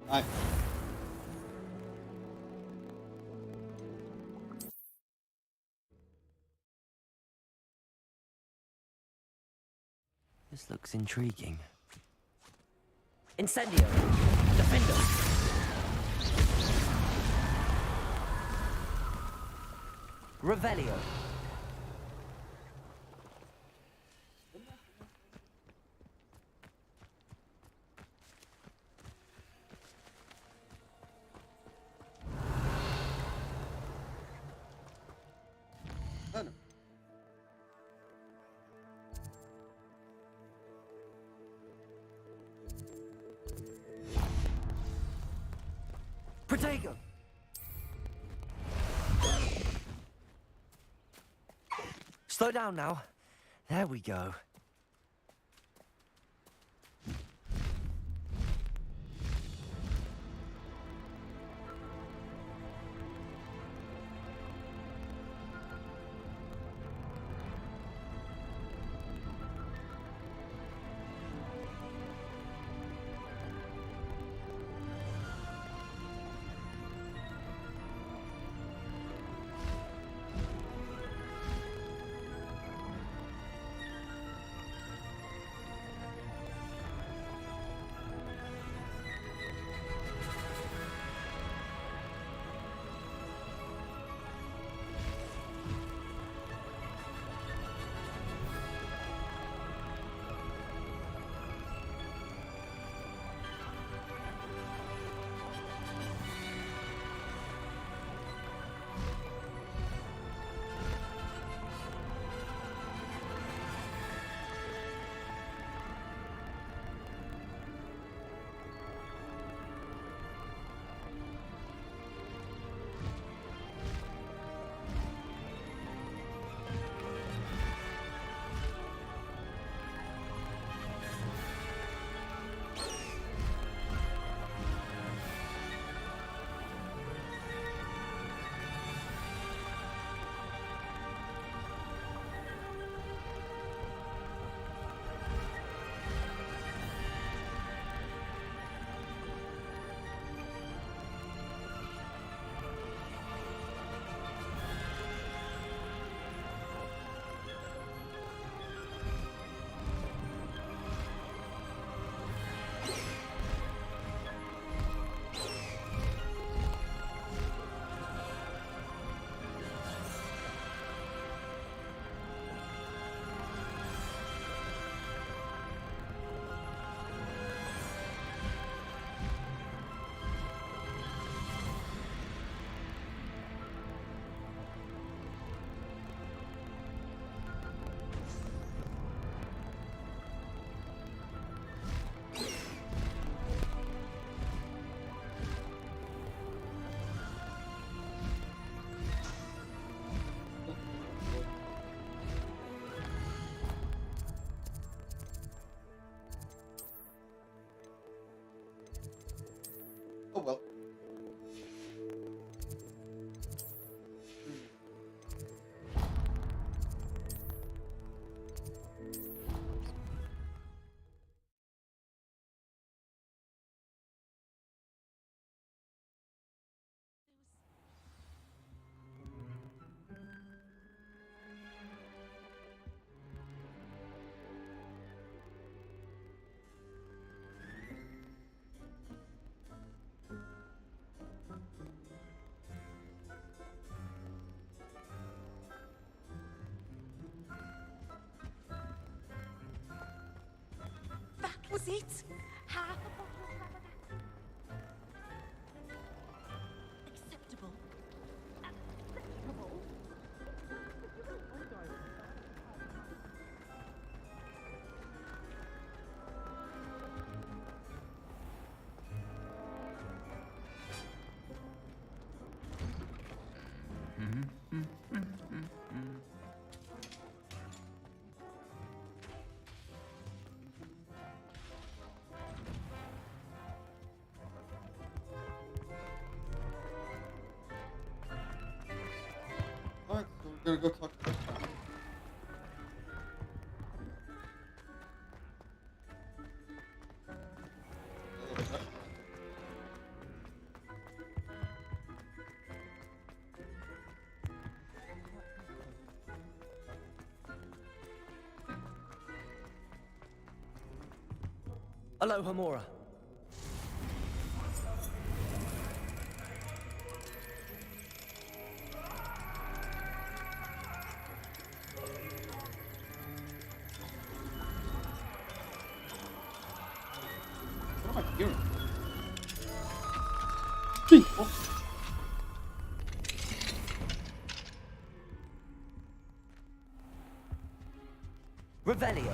Nice. This looks intriguing. Incendio! Defendo! Revelio! Mano. Protego! Slow down now. There we go. Oh well. That was it. Half a bottle of rubber. Acceptable. Acceptable. Alright, so we're gonna go talk to the restaurant. Aloha Mora. What am I hearing? People. Revelio.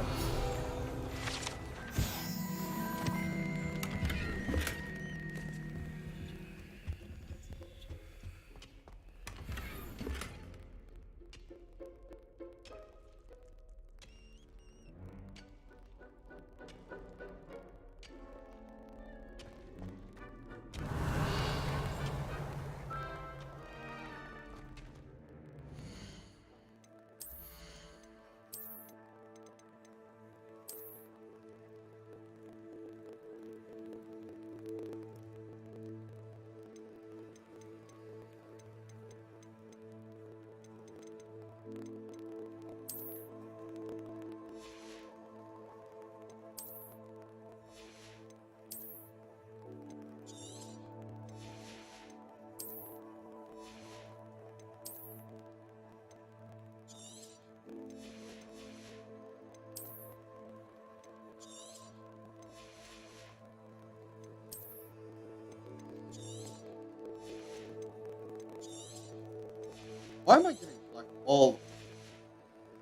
Why am I getting like all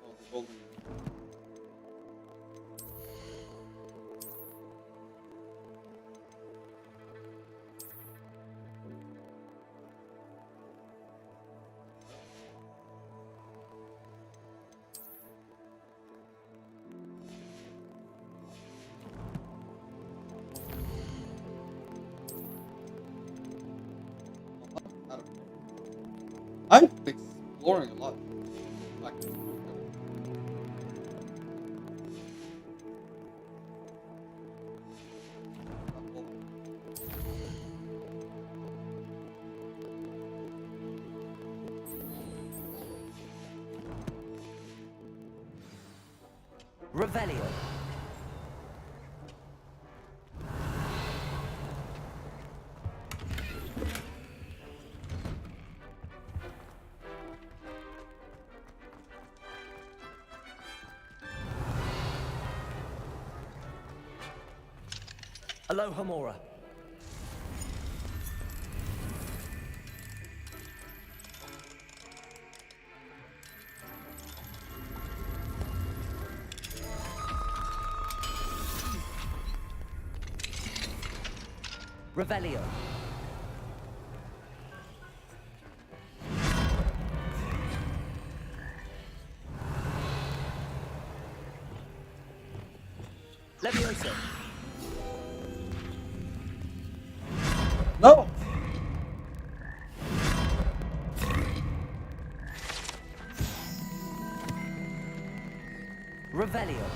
the golden? I don't know. I'm exploring a lot. Like, Revelio. Aloha Mora. Revelio. Levioso. no. Revelio.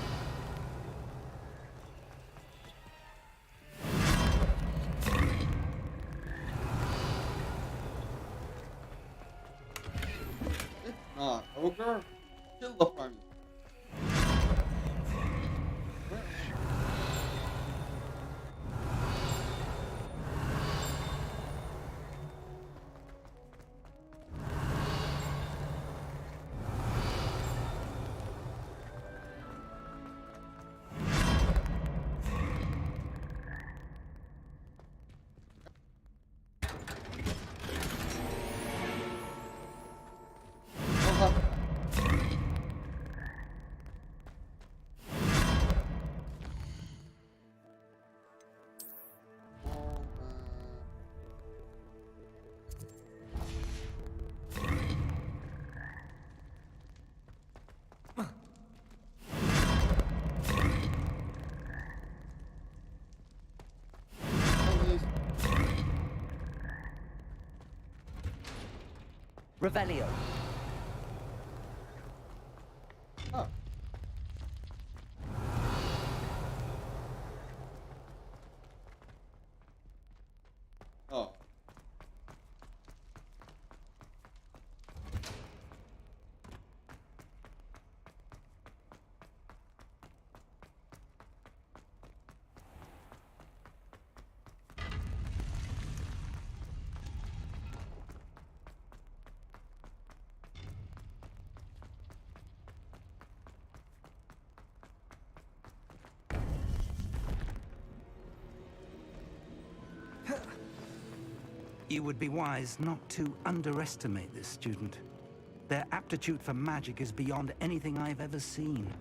It's not. Ogre. Kill the farm. Where? Oh, Revelio. oh. Oh. You would be wise not to underestimate this student. Their aptitude for magic is beyond anything I've ever seen,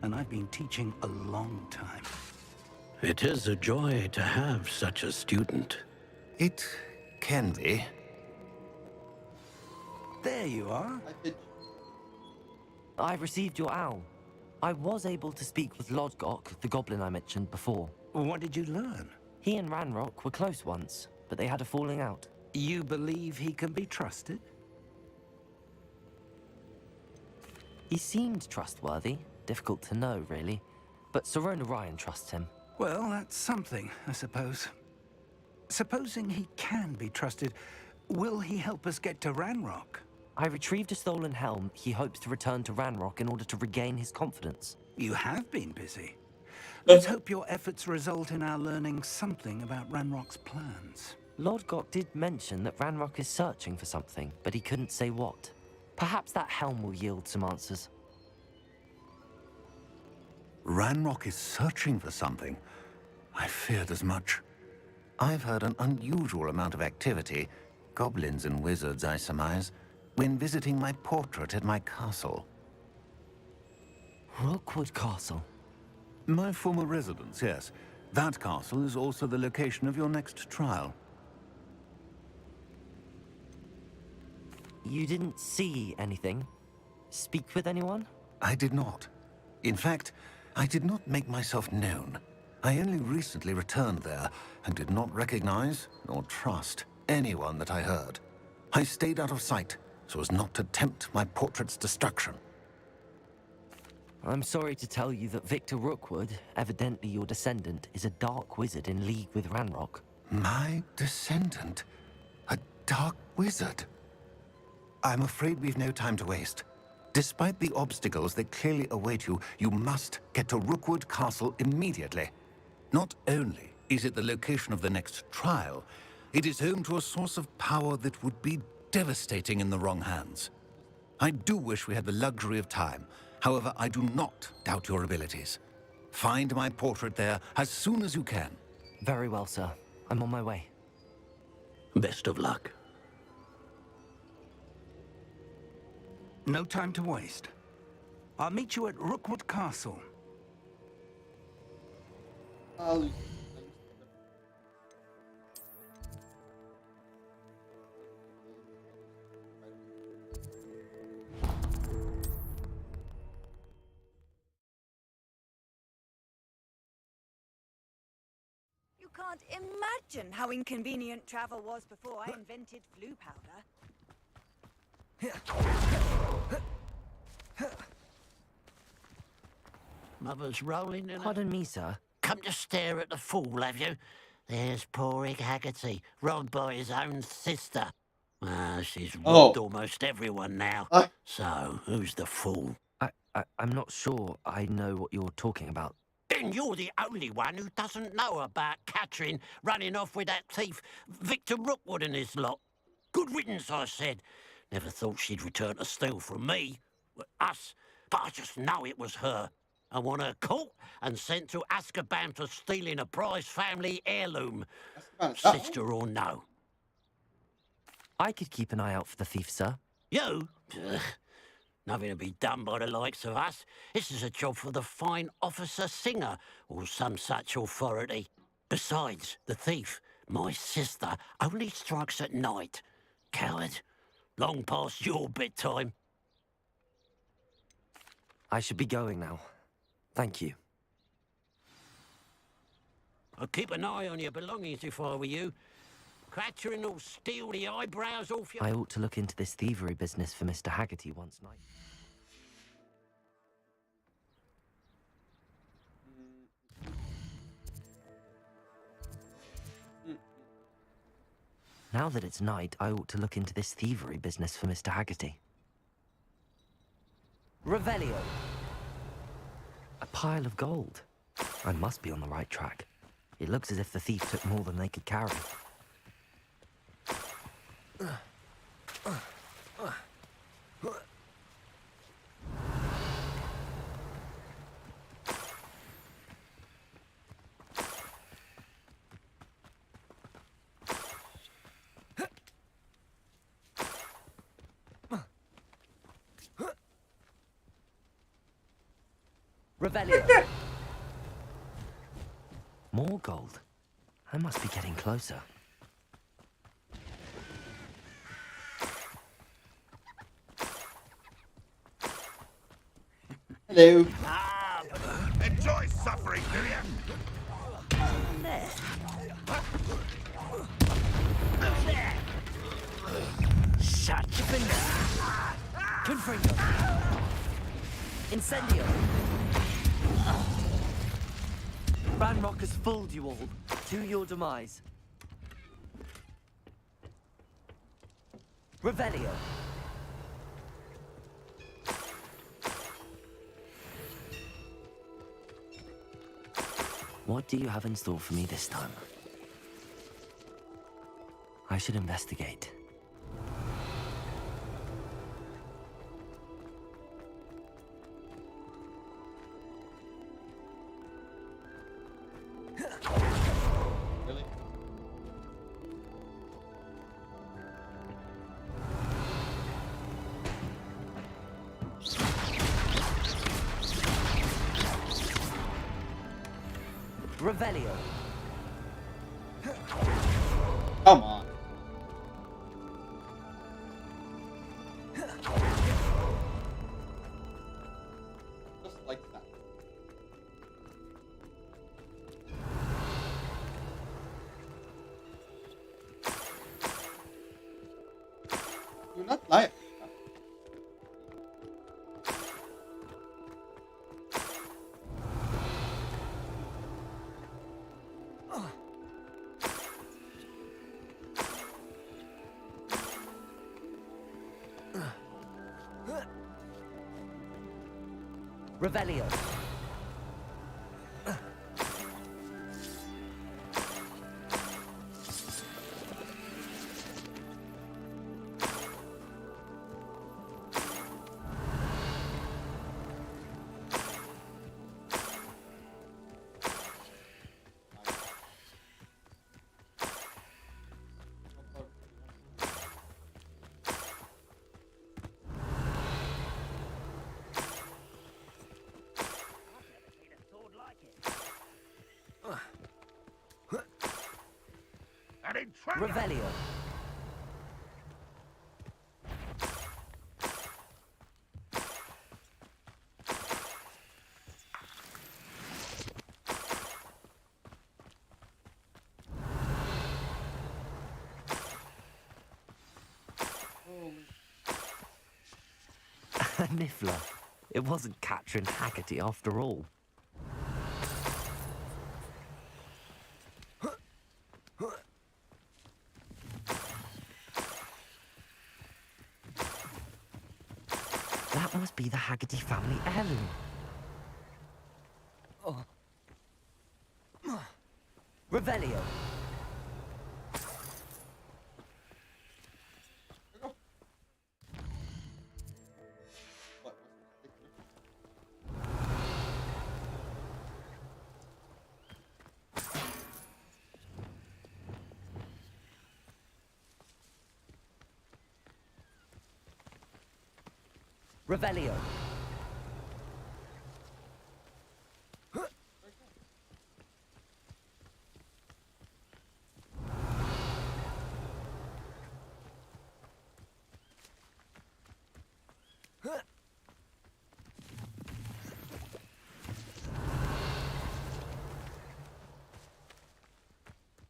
and I've been teaching a long time. It is a joy to have such a student. It can be. There you are. I did. I've received your owl. I was able to speak with Lodgok, the goblin I mentioned before. What did you learn? He and Ranrock were close once, but they had a falling out. You believe he can be trusted? He seemed trustworthy. Difficult to know, really. But Sirona Ryan trusts him. Well, that's something, I suppose. Supposing he can be trusted, will he help us get to Ranrock? I retrieved a stolen helm. He hopes to return to Ranrock in order to regain his confidence. You have been busy. Let's hope your efforts result in our learning something about Ranrock's plans. Lodgok did mention that Ranrock is searching for something, but he couldn't say what. Perhaps that helm will yield some answers. Ranrock is searching for something. I feared as much. I've heard an unusual amount of activity, goblins and wizards, I surmise, when visiting my portrait at my castle. Rookwood Castle. My former residence, yes. That castle is also the location of your next trial. You didn't see anything? Speak with anyone? I did not. In fact, I did not make myself known. I only recently returned there and did not recognize nor trust anyone that I heard. I stayed out of sight so as not to tempt my portrait's destruction. I'm sorry to tell you that Victor Rookwood, evidently your descendant, is a dark wizard in league with Ranrock. My descendant? A dark wizard? I'm afraid we've no time to waste. Despite the obstacles that clearly await you, you must get to Rookwood Castle immediately. Not only is it the location of the next trial, it is home to a source of power that would be devastating in the wrong hands. I do wish we had the luxury of time. However, I do not doubt your abilities. Find my portrait there as soon as you can. Very well, sir. I'm on my way. Best of luck. No time to waste. I'll meet you at Rookwood Castle. I'll You can't imagine how inconvenient travel was before I invented flu powder. Mother's rolling in Pardon me, sir. Come to stare at the fool, have you? There's poor Egg Haggerty, robbed by his own sister. She's robbed almost everyone now. So, who's the fool? I'm not sure I know what you're talking about. Then you're the only one who doesn't know about Catherine running off with that thief, Victor Rookwood and his lot. Good riddance, I said. Never thought she'd return to steal from me, us, but I just know it was her. I want her caught and sent to Azkaban for stealing a prize family heirloom, sister or no. I could keep an eye out for the thief, sir. You? Ugh. Nothing to be done by the likes of us. This is a job for the fine officer Singer, or some such authority. Besides, the thief, my sister, only strikes at night. Coward. Long past your bedtime. I should be going now. Thank you. I'd keep an eye on your belongings if I were you. Catherine will steal the eyebrows off you. I ought to look into this thievery business for Mr. Haggerty once night. Now that it's night, I ought to look into this thievery business for Mr. Haggerty. Revelio! A pile of gold. I must be on the right track. It looks as if the thief took more than they could carry. Revelio. More gold. I must be getting closer. Hello. Enjoy suffering, do you? Shut your finger. Confringo. Incendio. Ranrock has fooled you all. To your demise. Revelio. What do you have in store for me this time? I should investigate. Really? Revelio. Come on. Just like that. You're not lying. Revelio. An intruder! Revelio. Niffler. It wasn't Catherine Haggerty after all. That must be the Haggerty family heirloom. Revelio. What? Revelio.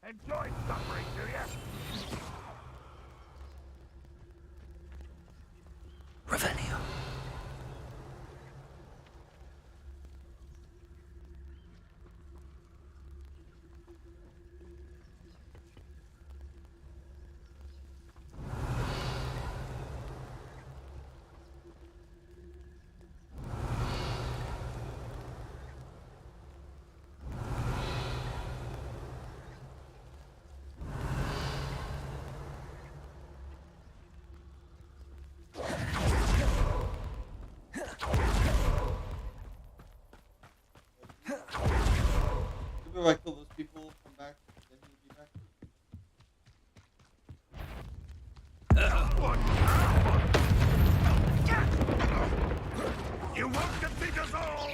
Enjoy suffering, do you? Revelio. Maybe if I kill those people, come back, then he'll be back. You won't defeat us all!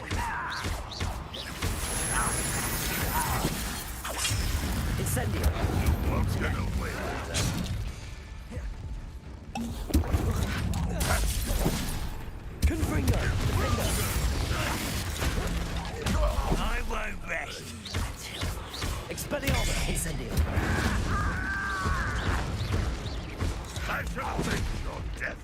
Expelliarmus! Incendio! I shall take your death.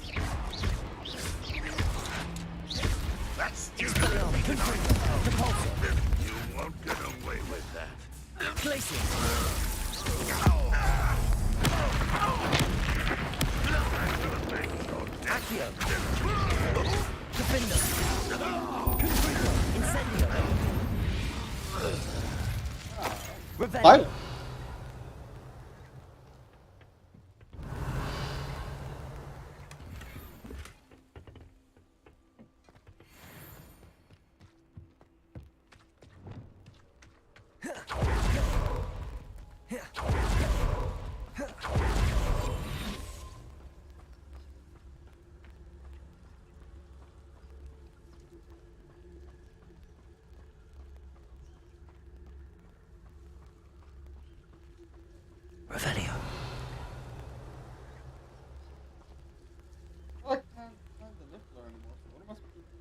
That's Expelliarmus! Confringo! Repulsor! You won't get away with that. Glacius! Accio! Defender! Confringo! Incendio! Revelio! Silent. Revelio! I can't find the Niffler anymore, so what am I supposed to do?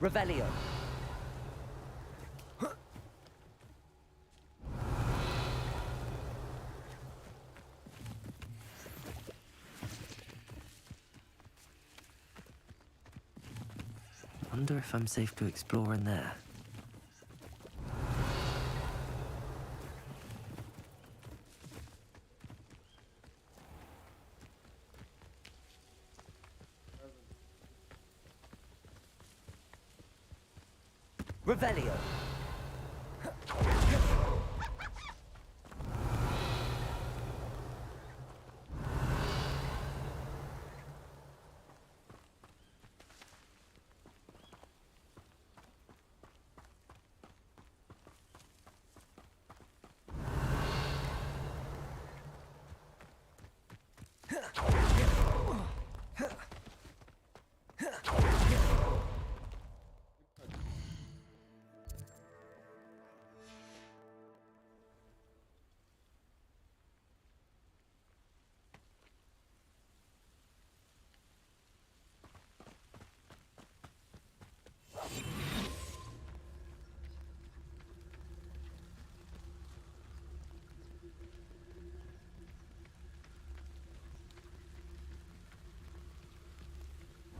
Revelio! Wonder if I'm safe to explore in there. Revelio!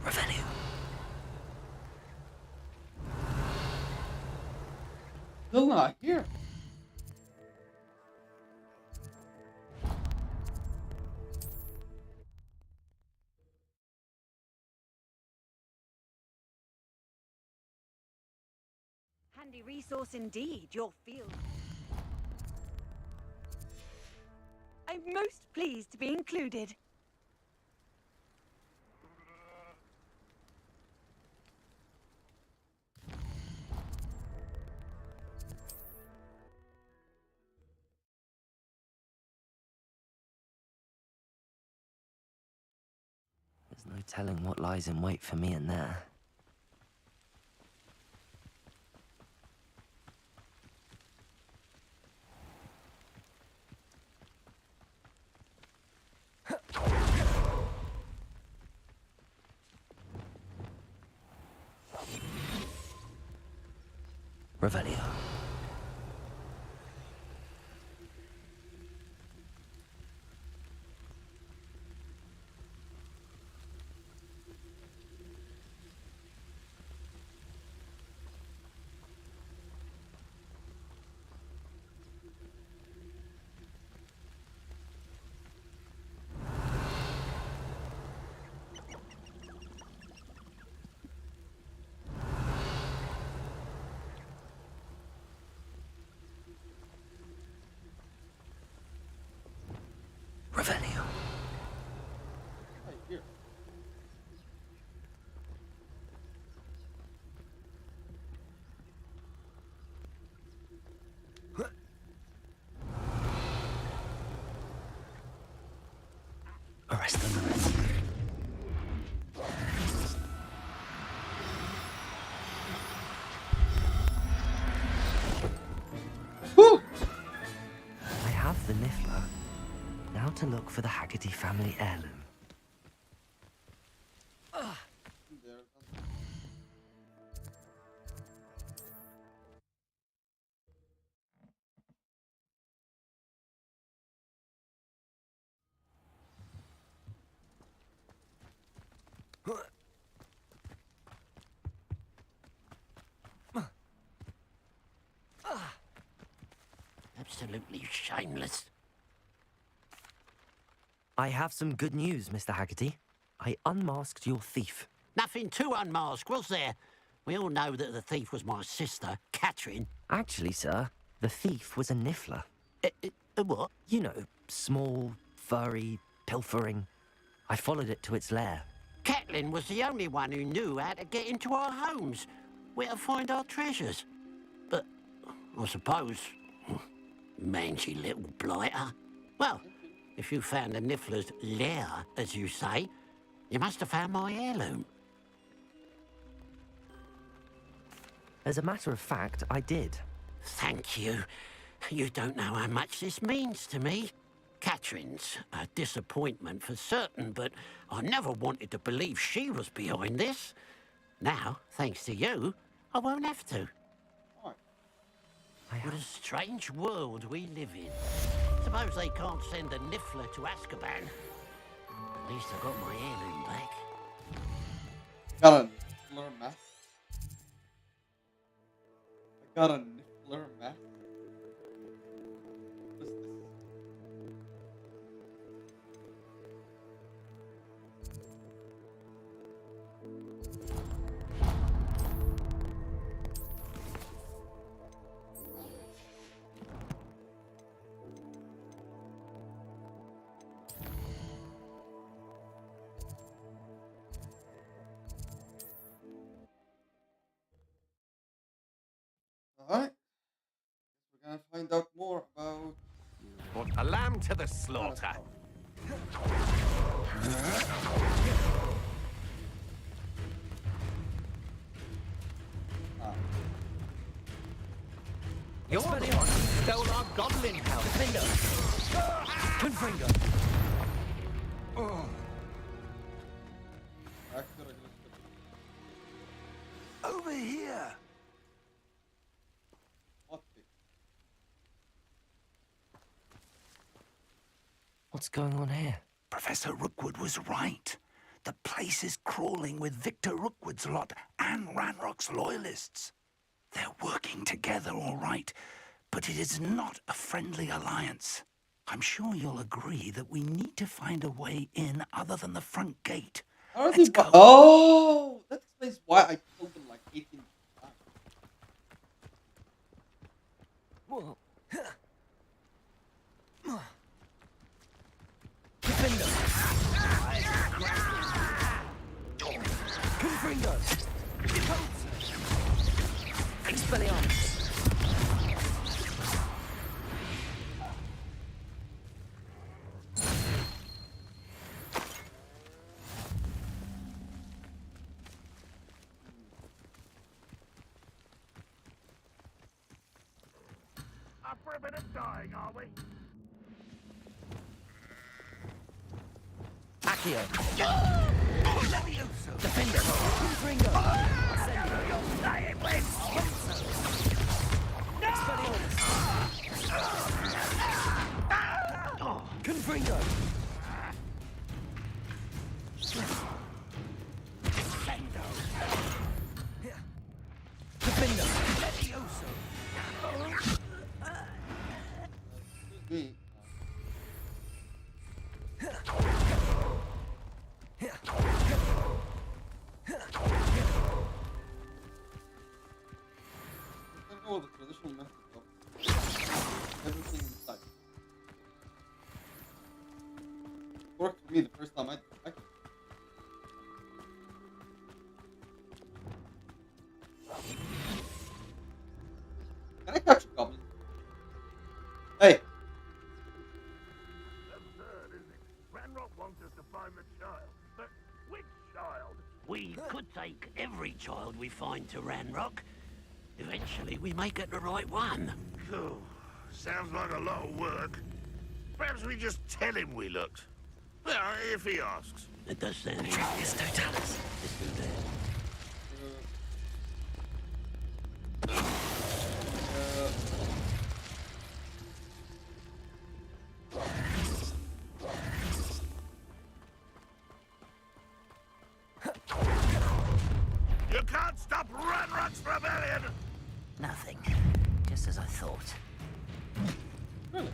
Revelio! Still not here. Handy resource indeed, your field. I'm most pleased to be included. There's no telling what lies in wait for me in there. Revelio. Revelio. Right here. Arrest them. Woo! I have the Niffler. Now to look for the Haggerty family heirloom. There. Absolutely shameless. I have some good news, Mr. Haggerty. I unmasked your thief. Nothing to unmask, was there? We all know that the thief was my sister, Catherine. Actually, sir, the thief was a Niffler. What? You know, small, furry, pilfering. I followed it to its lair. Catelyn was the only one who knew how to get into our homes, where to find our treasures. But I suppose, mangy little blighter. Well, if you found the Niffler's lair, as you say, you must have found my heirloom. As a matter of fact, I did. Thank you. You don't know how much this means to me. Catherine's a disappointment for certain, but I never wanted to believe she was behind this. Now, thanks to you, I won't have to. Alright. What a strange world we live in. Suppose they can't send a Niffler to Azkaban. At least I got my heirloom back. Got a Niffler mask. I got a Niffler mask. What is this? Alright. We're gonna find out more about Put a lamb to the slaughter. Ah. You're the one who stole our goblin help. Confringo! Actor aggressive. Over here! What the? What's going on here? Professor Rookwood was right. The place is crawling with Victor Rookwood's lot and Ranrock's loyalists. They're working together, all right, but it is not a friendly alliance. I'm sure you'll agree that we need to find a way in other than the front gate. How does Let's he go. Oh, that explains why I killed him like 18 times. Whoa. Confringo! Expelliarmus! Up for a bit of dying, are we? Accio! Defender! Confringo! Expelliarmus! Confringo! Defender! Excuse me. I'm gonna go with the traditional method of everything inside. Me, the first time I can. Can I catch a goblin? Hey! Absurd, isn't it? Ranrock wants us to find the child. But which child? We could take every child we find to Ranrock. Eventually, we may get the right one. Phew. Sounds like a lot of work. Perhaps we just tell him we looked. Well, if he asks. It does sound Atreus Totalis. Let's do that. You can't stop Ranrock's rebellion! Nothing. Just as I thought. Really?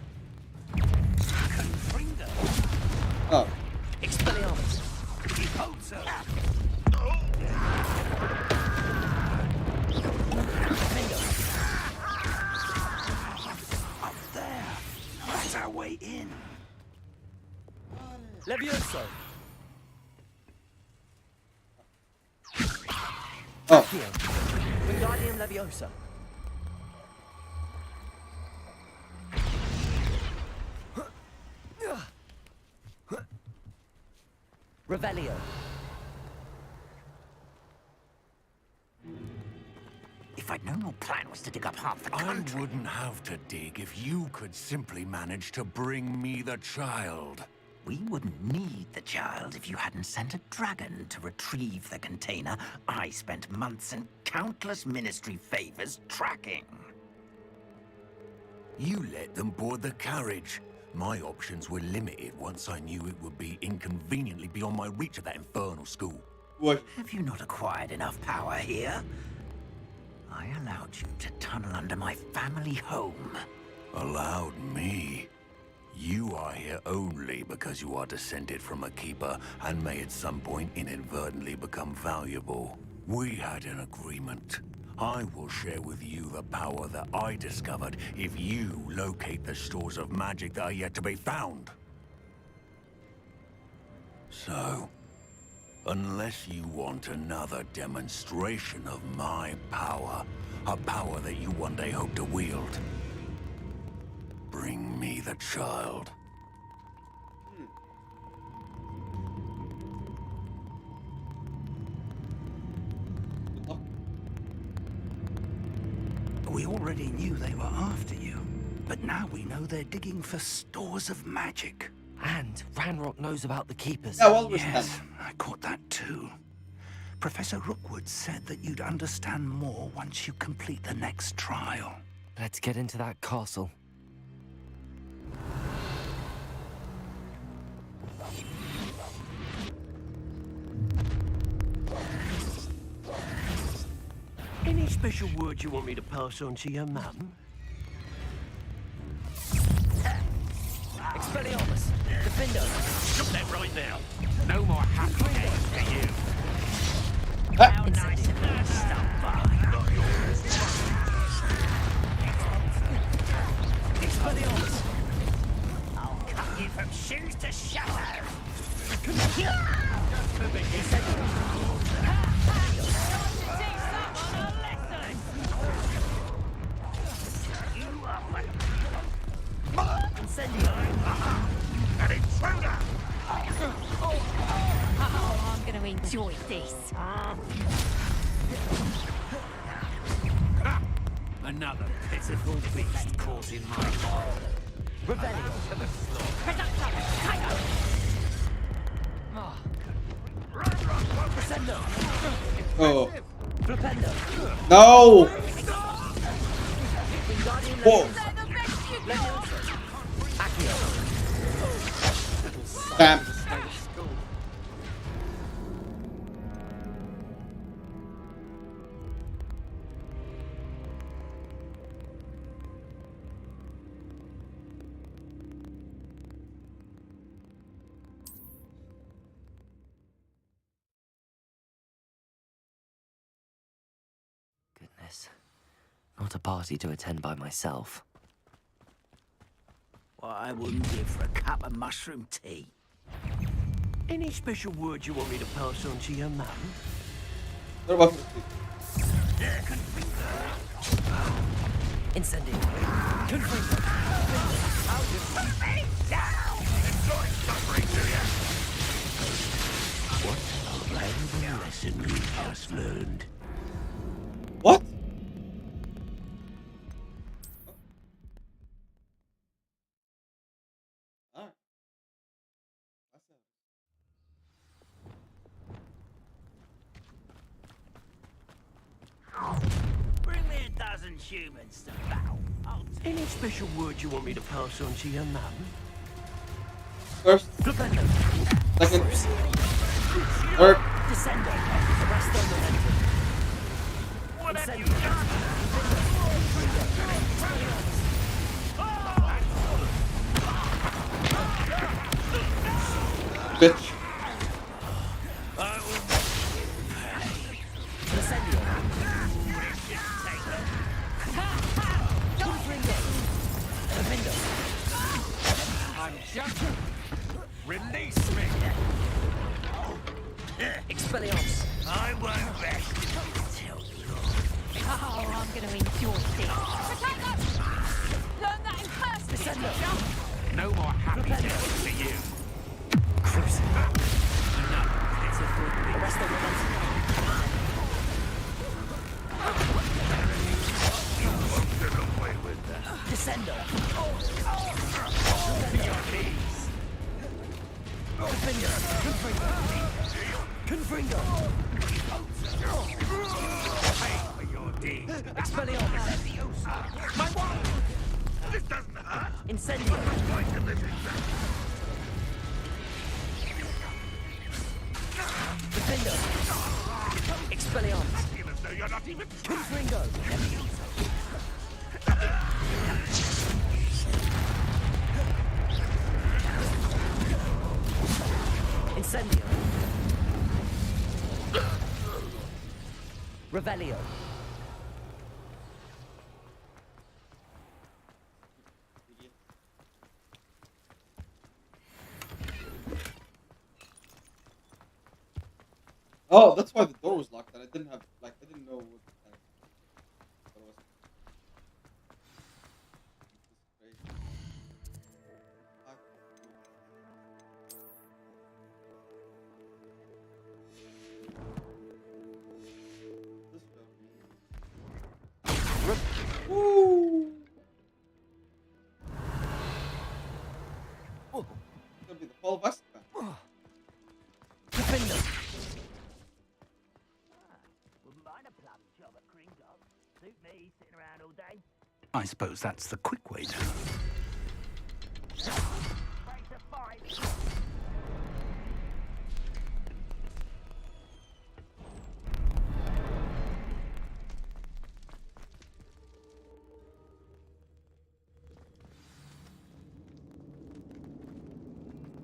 Confringo. Oh. Expelliarmus. Repulsor. Up there. That's our way in. Levioso. Oh. Wingardium Leviosa. Revelio. If I'd known your plan was to dig up half the I country... wouldn't have to dig if you could simply manage to bring me the child. We wouldn't need the child if you hadn't sent a dragon to retrieve the container I spent months and countless ministry favors tracking. You let them board the carriage. My options were limited once I knew it would be inconveniently beyond my reach at that infernal school. What? Have you not acquired enough power here? I allowed you to tunnel under my family home. Allowed me? You are here only because you are descended from a keeper and may at some point inadvertently become valuable. We had an agreement. I will share with you the power that I discovered if you locate the stores of magic that are yet to be found. So, unless you want another demonstration of my power, a power that you one day hope to wield, bring me the child. Good luck. We already knew they were after you, but now we know they're digging for stores of magic. And Ranrock knows about the Keepers. Yeah, well, we're Yes, standing. I caught that too. Professor Rookwood said that you'd understand more once you complete the next trial. Let's get into that castle. Any special words you want me to pass on to your mum? Expelliarmus. Defendo. Stop that right now. No more happy days for you. Ah. Nice stop by. Expelliarmus. I'll cut you from shoes to shadow. Incendio. An intruder! Oh, I'm going to enjoy this. Another pitiful beast caught in my hole. Revelio. Crescendo. Oh. Flipendo. No! Wingardium Whoa. Leviosa. Accio. Damn. Goodness. Not a party to attend by myself. What I wouldn't give for a cup of mushroom tea. Any special word you want me to pass on to your mum? What about the Incendio. Confringo. What a valuable lesson you've just learned. What? Alright. That's it. Bring me a dozen humans to battle. Any special word you want me to pass on to your mum? First, Flipendo. second, third. Descendo. Resto momentum. Incendio. Bitch. Incendio. Confringo. I'm just... Release me! Expelliarmus. I won't rest until Oh, I'm going to enjoy this. Protect us! Learn that in person. Descendo. no more happy days for you. Cruise. Resto momentum. Get away with that. Descendo. Confringo. For your deeds. Expelliarmus. My wand! This doesn't hurt. Incendio. Quite a living Defendo. Expelliarmus. feel as though you're not even Confringo. Incendio. Revelio. Oh, that's why the door was locked and I didn't have, like, I didn't know what it was. This is crazy. Woo! Oh, it's gonna be the whole West Bank. Defendo. Wouldn't mind a plum job at Gringotts. Suit me, sitting around all day. I suppose that's the quick way to... Brace of fight.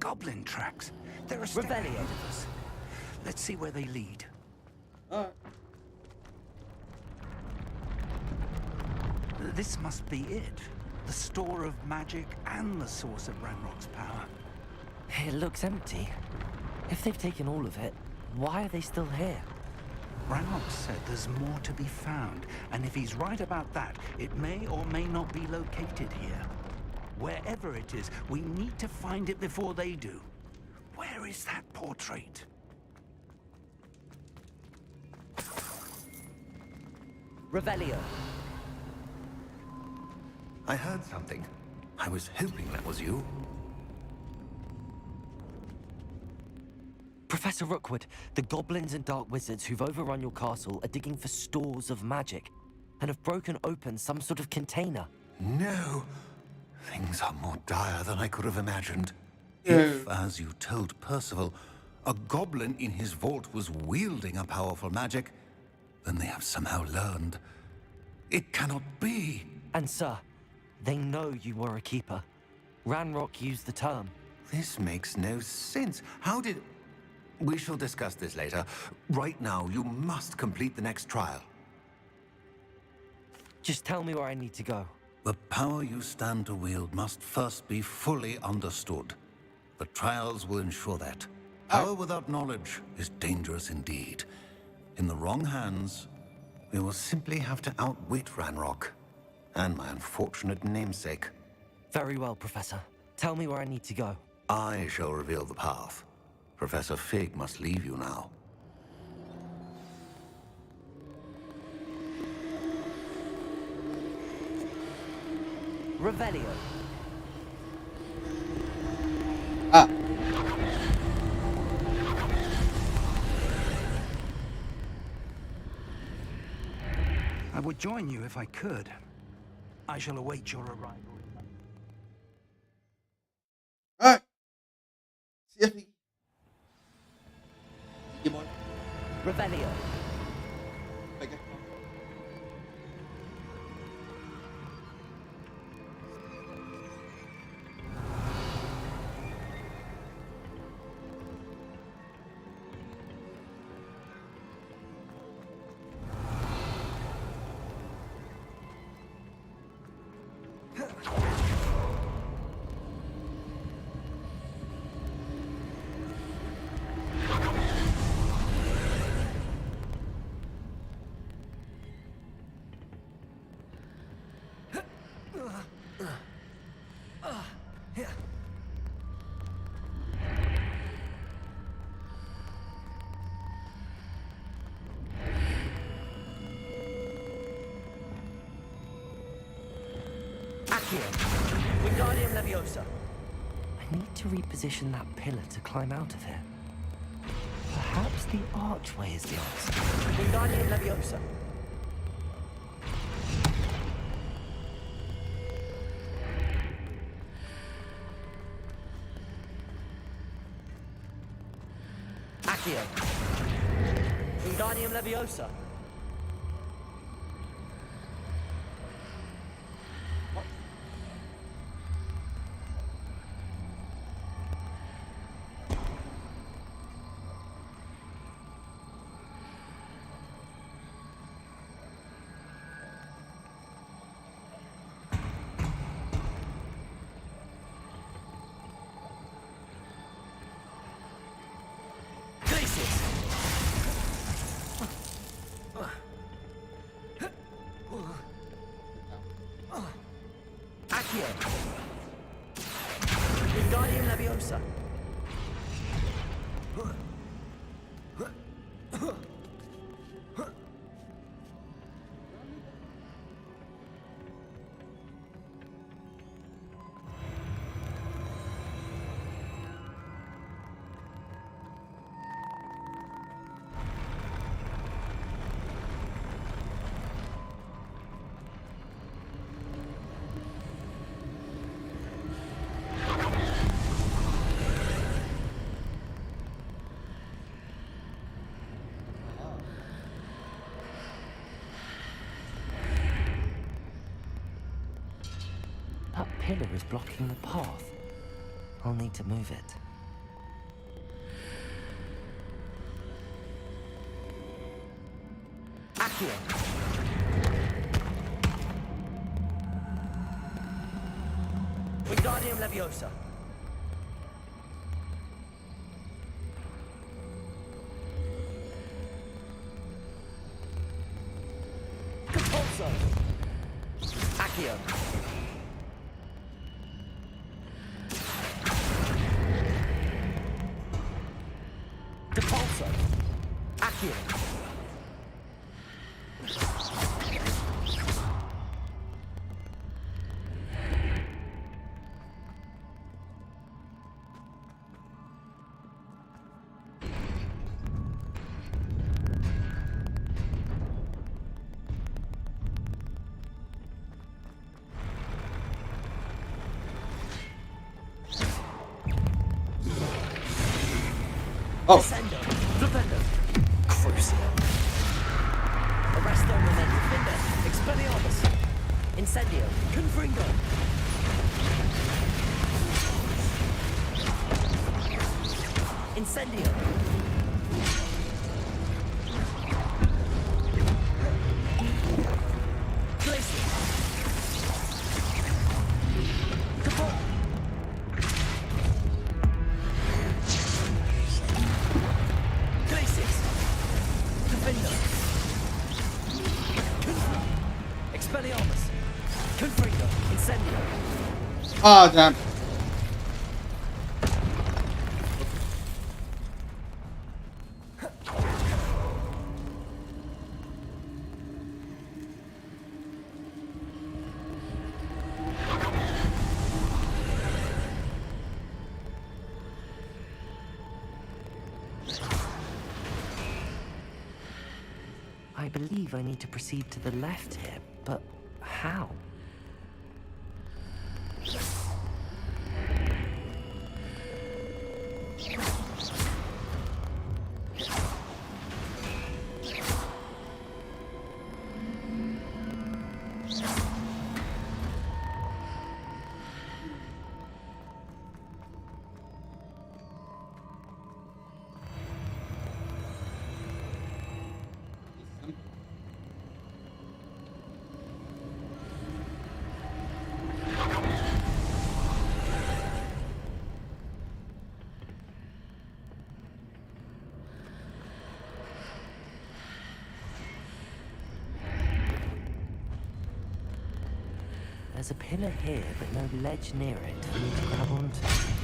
Goblin tracks. They're a step Revelio. ahead of us. Let's see where they lead. Alright. This must be it. The store of magic and the source of Ranrock's power. It looks empty. If they've taken all of it, why are they still here? Ranrock said there's more to be found, and if he's right about that, it may or may not be located here. Wherever it is, we need to find it before they do. Where is that portrait? Revelio. I heard something. I was hoping that was you. Professor Rookwood, the goblins and dark wizards who've overrun your castle are digging for stores of magic and have broken open some sort of container. No. Things are more dire than I could have imagined. No. If, as you told Percival, a goblin in his vault was wielding a powerful magic, then they have somehow learned. It cannot be. And sir, they know you were a keeper. Ranrock used the term. This makes no sense. How did... We shall discuss this later. Right now, you must complete the next trial. Just tell me where I need to go. The power you stand to wield must first be fully understood. The trials will ensure that. Power without knowledge is dangerous indeed. In the wrong hands, we will simply have to outwit Ranrock and my unfortunate namesake. Very well, Professor. Tell me where I need to go. I shall reveal the path. Professor Fig must leave you now. Revelio. Ah. I would join you if I could. I shall await your arrival. Alright. See if we... Come on. Revelio. Okay. Accio. Wingardium Leviosa. I need to reposition that pillar to climb out of here. Perhaps the archway is the answer. Wingardium Leviosa. Accio. Wingardium Leviosa. Accio. Wingardium Leviosa. That pillar is blocking the path. I'll need to move it. Accio. Wingardium Leviosa. Compulso. Accio. Compulso. Accio. Oh. Descendo. Flipendo. Crucio. Arresto Momento. Finder. Expelliarmus. Incendio. Confringo. Incendio. Glacier. Capone. Ah, damn. I believe I need to proceed to the left here, but how? There's a pillar here, but no ledge near it for me to grab onto.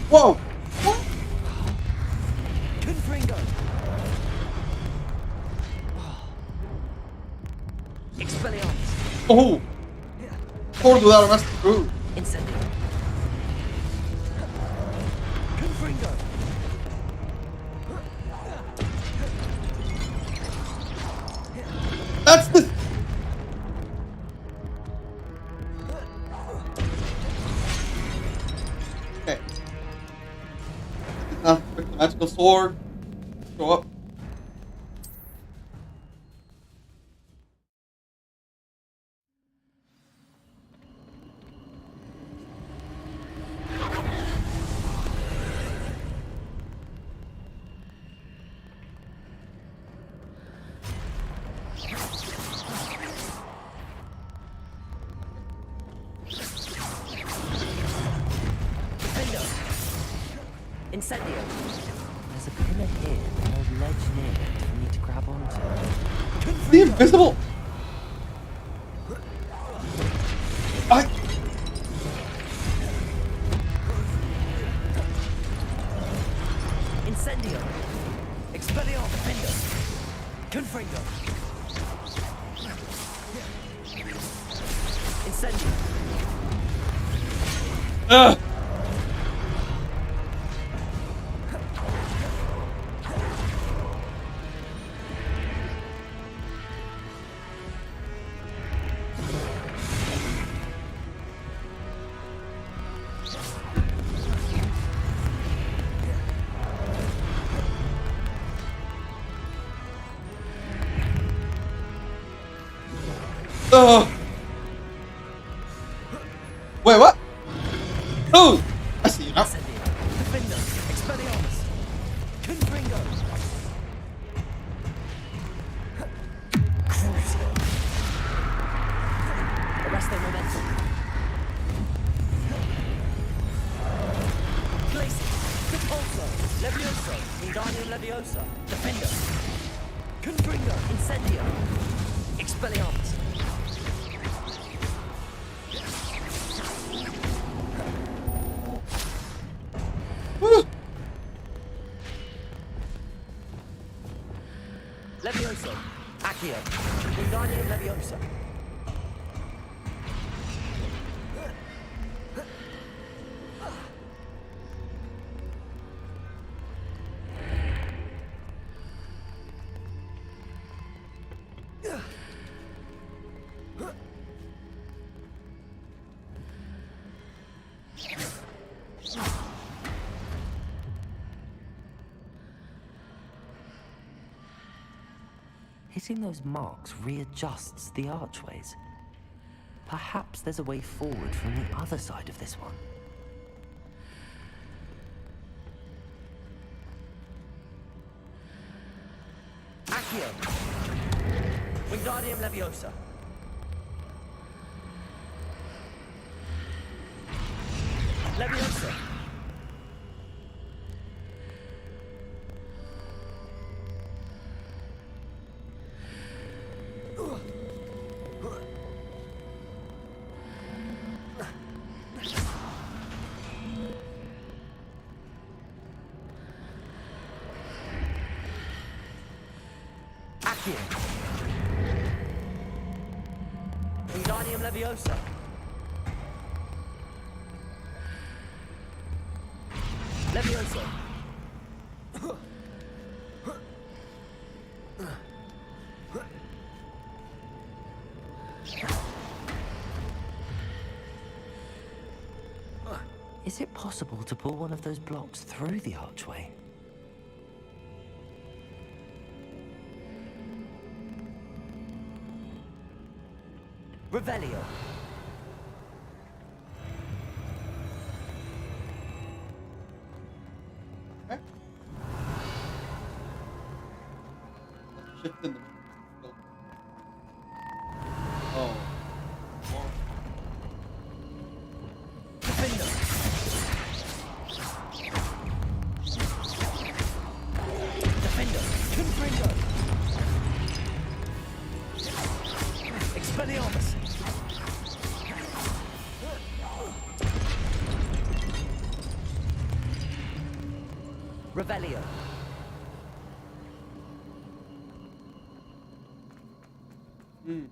Whoa! What? Confringo! Expelliarmus! Oh! Por dudar más. Incendio! Confringo! That's the. Okay. Now, quick, the magical sword. Show up. Incendio! There's a pillar here, but no ledge near it for me to grab onto. The invisible. I. Incendio! Expelliarmus! Defender! Confringo! Incendio! Ugh. Wait, what? Oh! I see you now. Incendio! Defender! Expelliarmus! Confringo! Crucio! Arresto momentum! Glacius! Repulso! Levioso! Wingardium Leviosa! Defender! Confringo! Incendio! Expelliarmus! Levioso! Accio! Wingardium Leviosa! Hitting those marks readjusts the archways. Perhaps there's a way forward from the other side of this one. Accio! Wingardium Leviosa! Leviosa! Accio. Wingardium Leviosa. Leviosa. Is it possible to pull one of those blocks through the archway? Revelio. Okay. Shift in the middle. Oh. More. Defender. Defender. Confringo. Expelliarmus. Revelio. Hmm.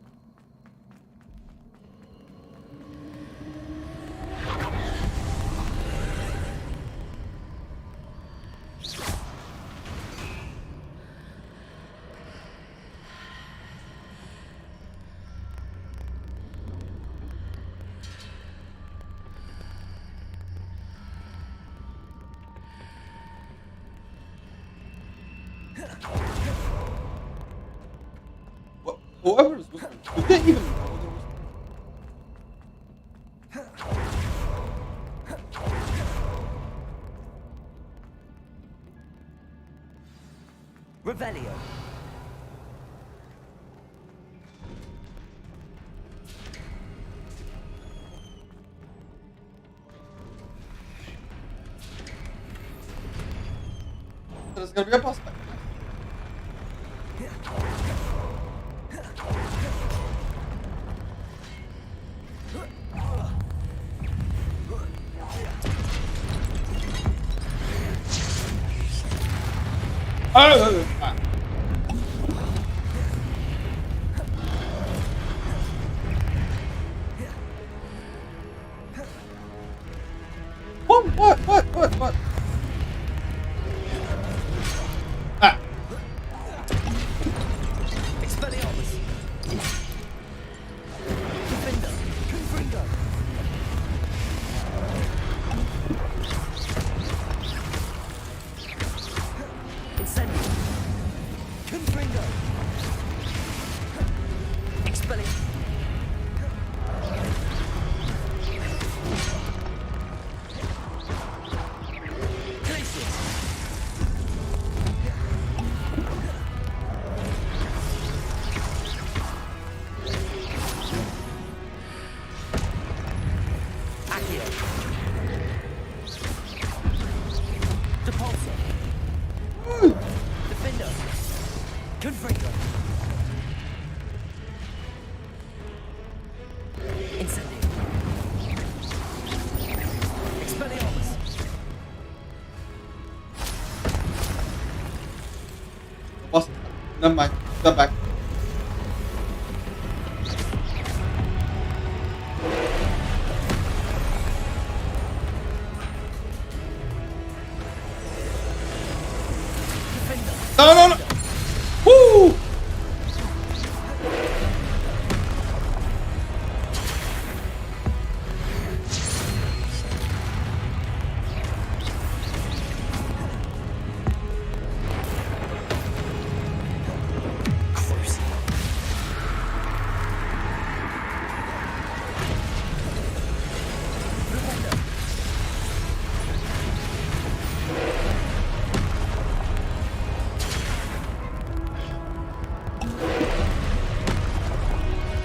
Whoever is whispering, you didn't even know there was. Revelio. There's gonna be a boss fight. Ah. What? Ah. Expelliarmus. Defender. Confringo. Incendio. Confringo. Expelliarmus. Glacius. Accio. Depulso. Defender. Confringo. Incendio. Expelliarmus. Boss. Never mind. Step back. Defender. No. Woo! Crucible. Defender.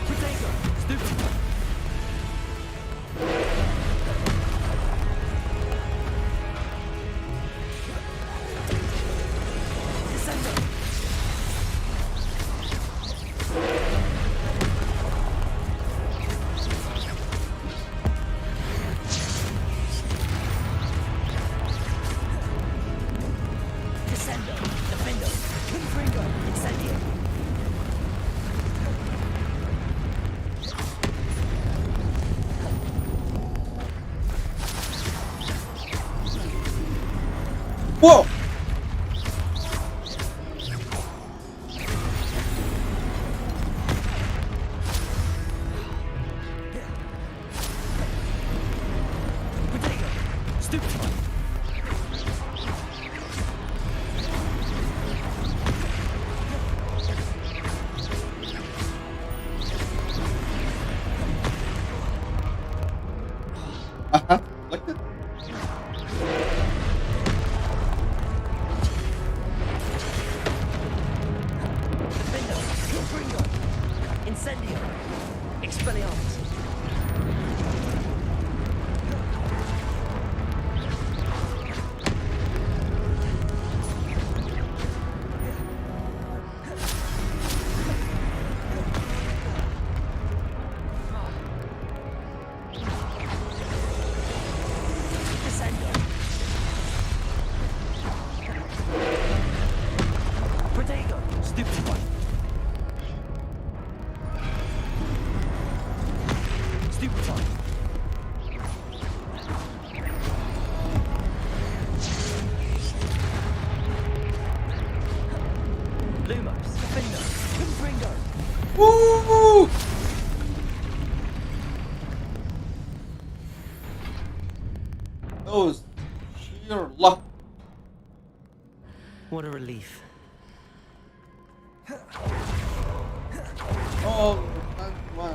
Protego. Stupid. Descender. Descendo. Defendo. Confringo. Incendio. Whoa! Protego, stupefy. Like that? Defendo, Confringo, Incendio, Expelliarmus. Descendo. Protego, Stupefy. Stupefy. Lumos, Defendo, Confringo. Woo! That was sheer luck. What a relief. Oh, that's my.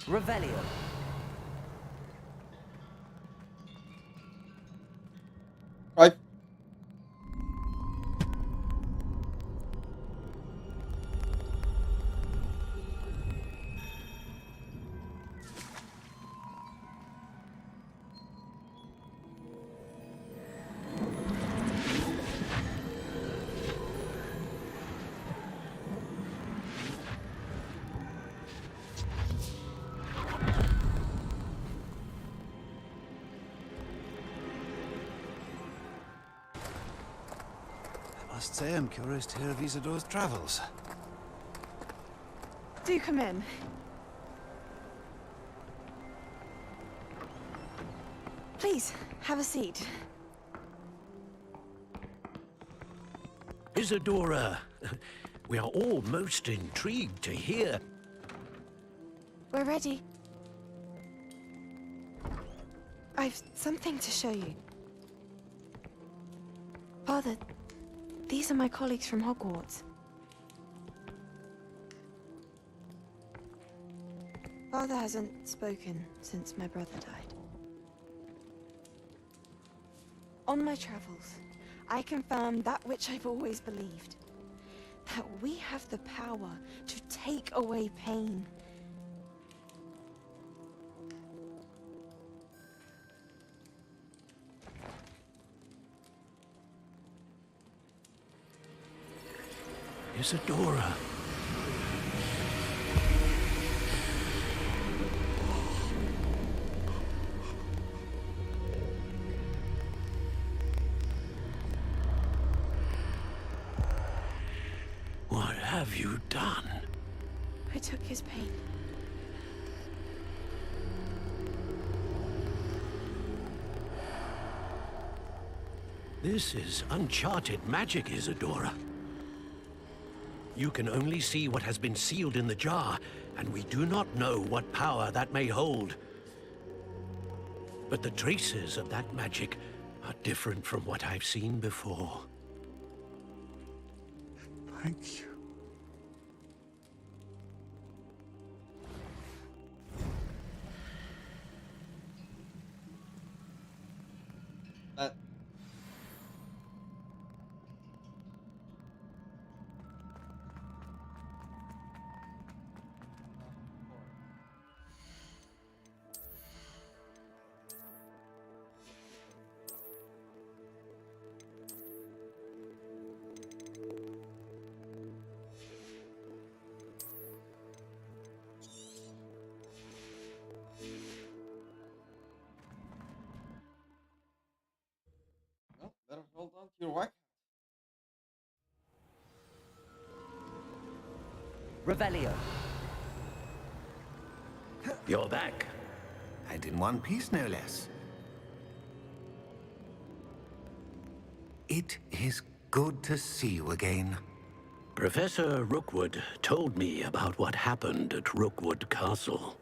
Revelio. Right. I must say I'm curious to hear of Isidore's travels. Do come in. Please, have a seat. Isadora, we are all most intrigued to hear. We're ready. I've something to show you. Father, these are my colleagues from Hogwarts. Father hasn't spoken since my brother died. On my travels, I confirmed that which I've always believed. That we have the power to take away pain. Isadora. What have you done? I took his pain. This is uncharted magic, Isadora. You can only see what has been sealed in the jar, and we do not know what power that may hold. But the traces of that magic are different from what I've seen before. Thank you. You're right. Revelio. You're back. And in one piece, no less. It is good to see you again. Professor Rookwood told me about what happened at Rookwood Castle.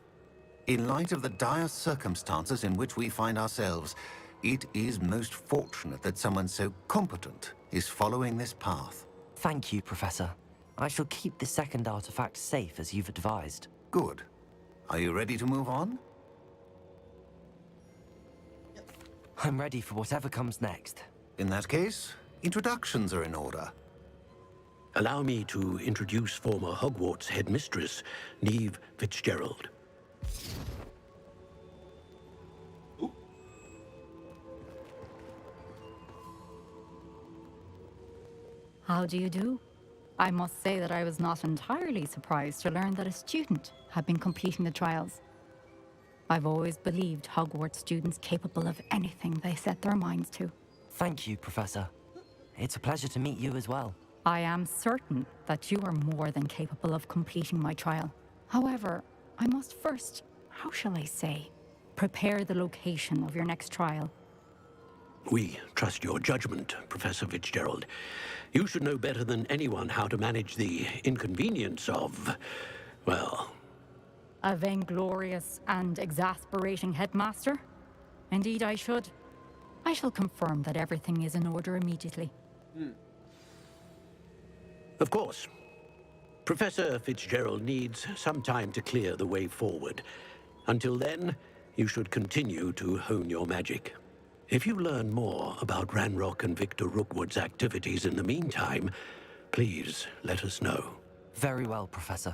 In light of the dire circumstances in which we find ourselves, it is most fortunate that someone so competent is following this path. Thank you, Professor. I shall keep the second artifact safe as you've advised. Good. Are you ready to move on? I'm ready for whatever comes next. In that case, introductions are in order. Allow me to introduce former Hogwarts headmistress, Neve Fitzgerald. How do you do? I must say that I was not entirely surprised to learn that a student had been completing the trials. I've always believed Hogwarts students capable of anything they set their minds to. Thank you, Professor. It's a pleasure to meet you as well. I am certain that you are more than capable of completing my trial. However, I must first, how shall I say, prepare the location of your next trial. We trust your judgment, Professor Fitzgerald. You should know better than anyone how to manage the inconvenience of, well... A vainglorious and exasperating headmaster? Indeed I should. I shall confirm that everything is in order immediately. Of course. Professor Fitzgerald needs some time to clear the way forward. Until then, you should continue to hone your magic. If you learn more about Ranrock and Victor Rookwood's activities in the meantime, please let us know. Very well, Professor.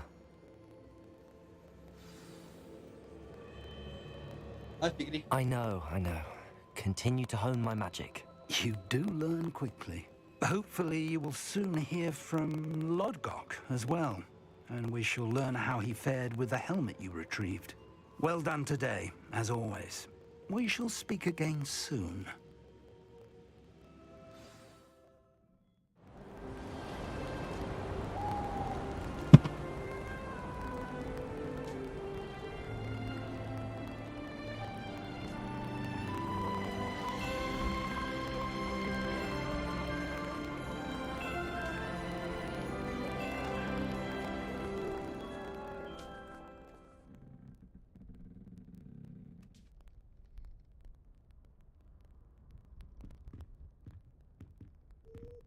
Hi, Piggity. I know. Continue to hone my magic. You do learn quickly. Hopefully you will soon hear from Lodgok as well, and we shall learn how he fared with the helmet you retrieved. Well done today, as always. We shall speak again soon.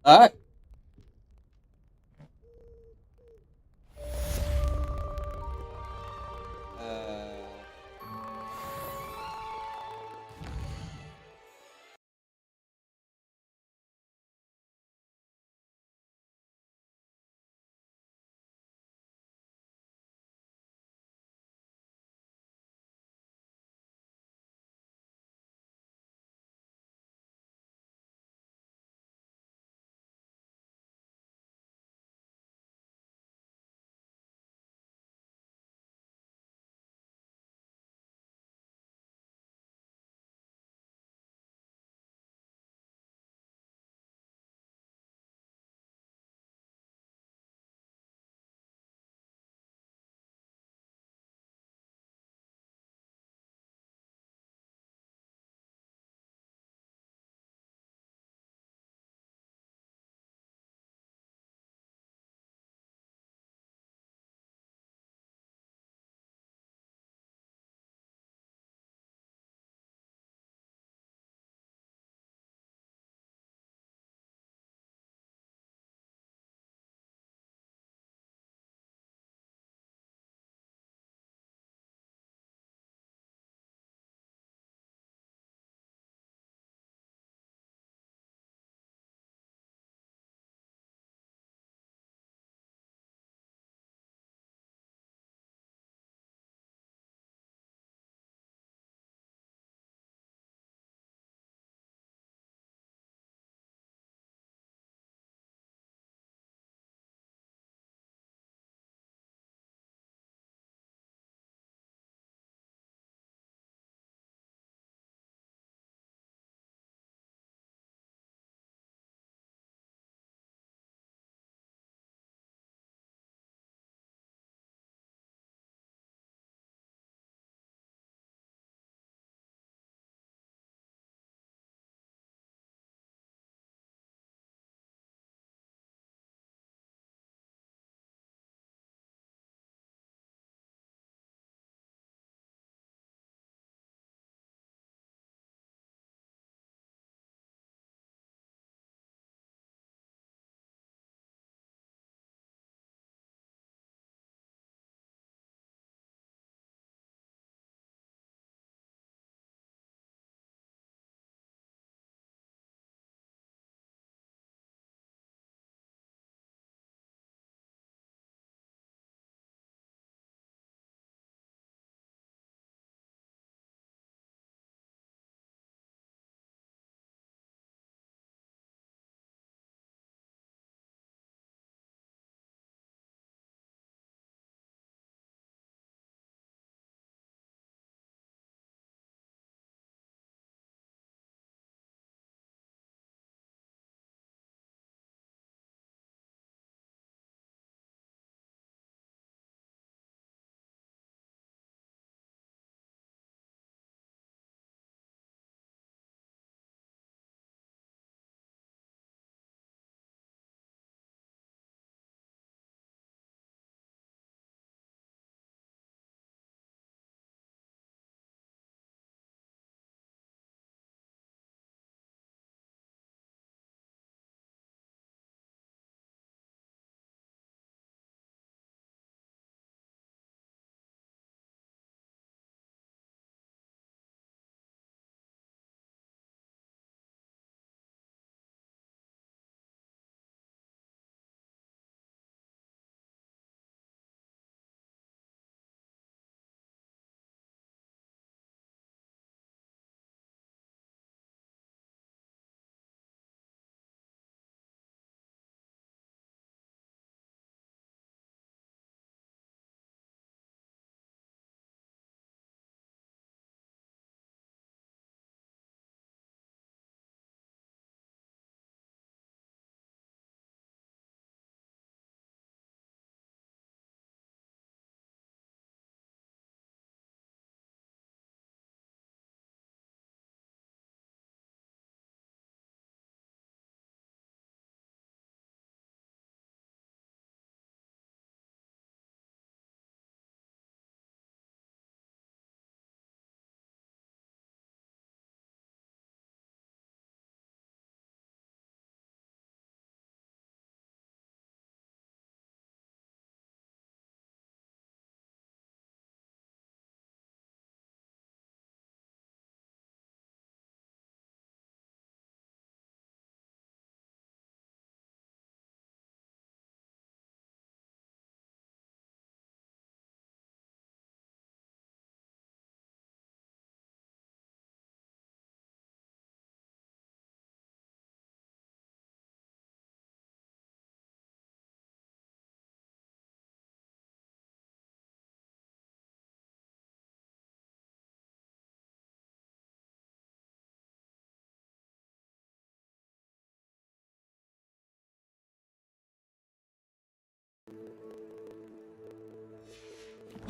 Alright.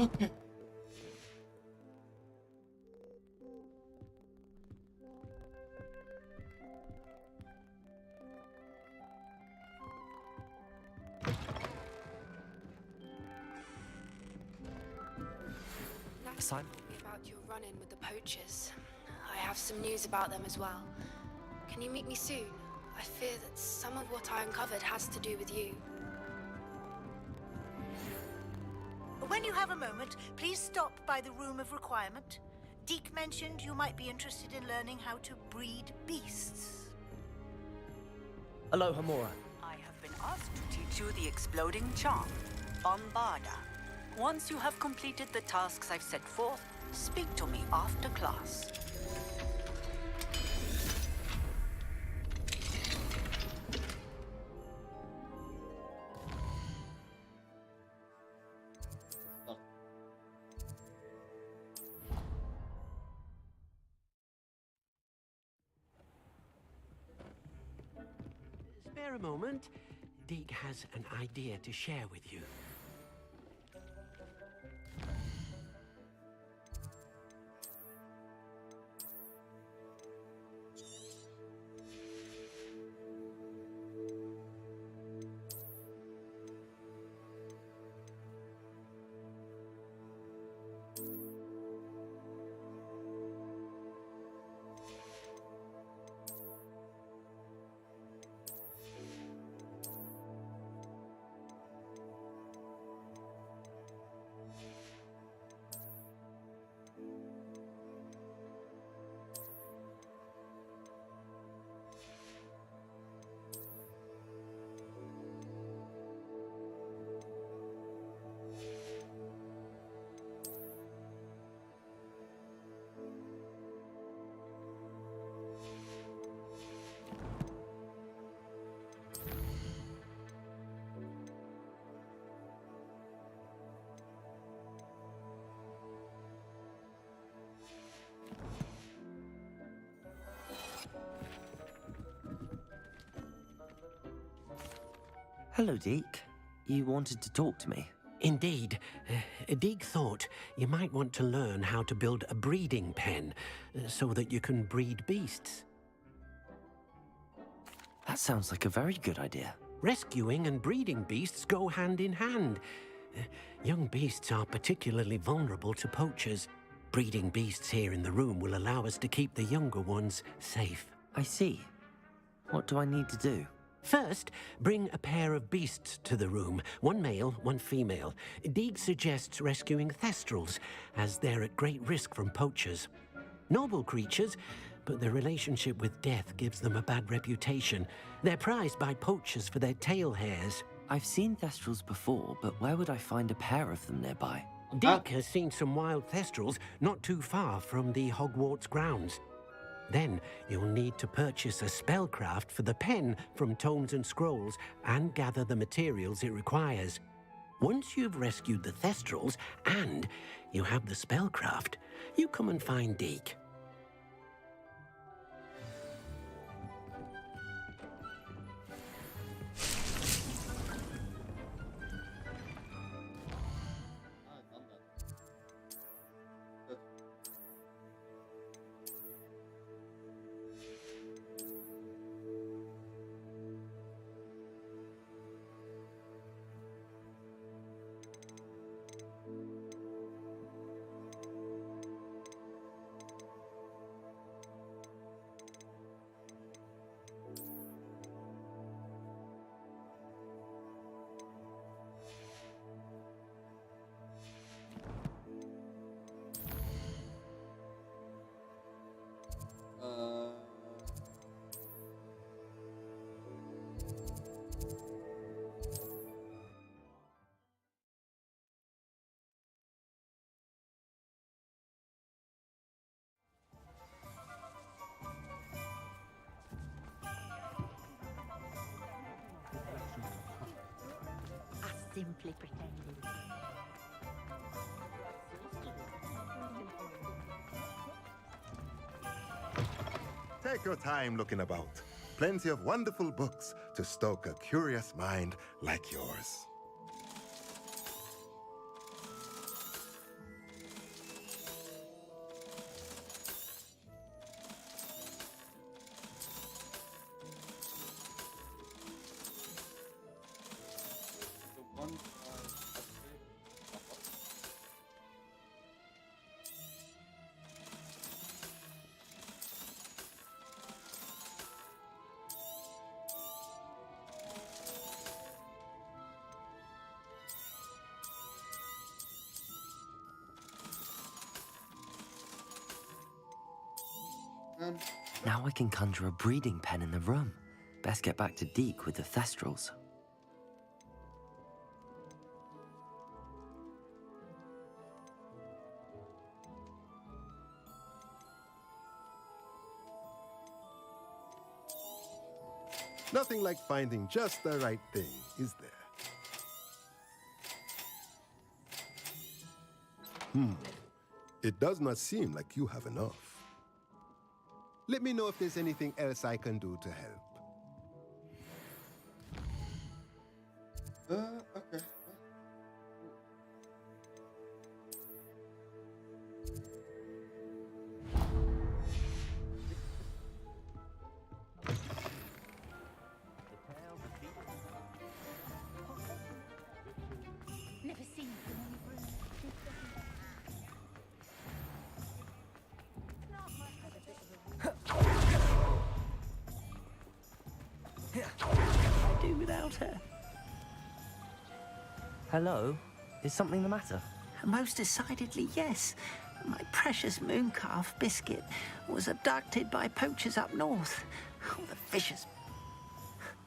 Okay. Simon? About your run-in with the poachers. I have some news about them as well. Can you meet me soon? I fear that some of what I uncovered has to do with you. When you have a moment, please stop by the Room of Requirement. Deke mentioned you might be interested in learning how to breed beasts. Aloha Mora. I have been asked to teach you the exploding charm, Bombarda. Once you have completed the tasks I've set forth, speak to me after class. Spare a moment. Deke has an idea to share with you. Hello, Deke. You wanted to talk to me? Indeed. Deke thought you might want to learn how to build a breeding pen so that you can breed beasts. That sounds like a very good idea. Rescuing and breeding beasts go hand in hand. Young beasts are particularly vulnerable to poachers. Breeding beasts here in the room will allow us to keep the younger ones safe. I see. What do I need to do? First, bring a pair of beasts to the room. One male, one female. Deke suggests rescuing thestrals, as they're at great risk from poachers. Noble creatures, but their relationship with death gives them a bad reputation. They're prized by poachers for their tail hairs. I've seen thestrals before, but where would I find a pair of them nearby? Deke has seen some wild thestrals not too far from the Hogwarts grounds. Then you'll need to purchase a spellcraft for the pen from Tomes and Scrolls and gather the materials it requires. Once you've rescued the thestrals and you have the spellcraft, you come and find Deke. Simply pretending. Take your time looking about. Plenty of wonderful books to stoke a curious mind like yours. And Now I can conjure a breeding pen in the room. Best get back to Deke with the Thestrals. Nothing like finding just the right thing, is there? It does not seem like you have enough. Let me know if there's anything else I can do to help. Okay. Never seen I do without her. Hello? Is something the matter? Most decidedly, yes. My precious mooncalf, Biscuit, was abducted by poachers up north. Oh, the vicious...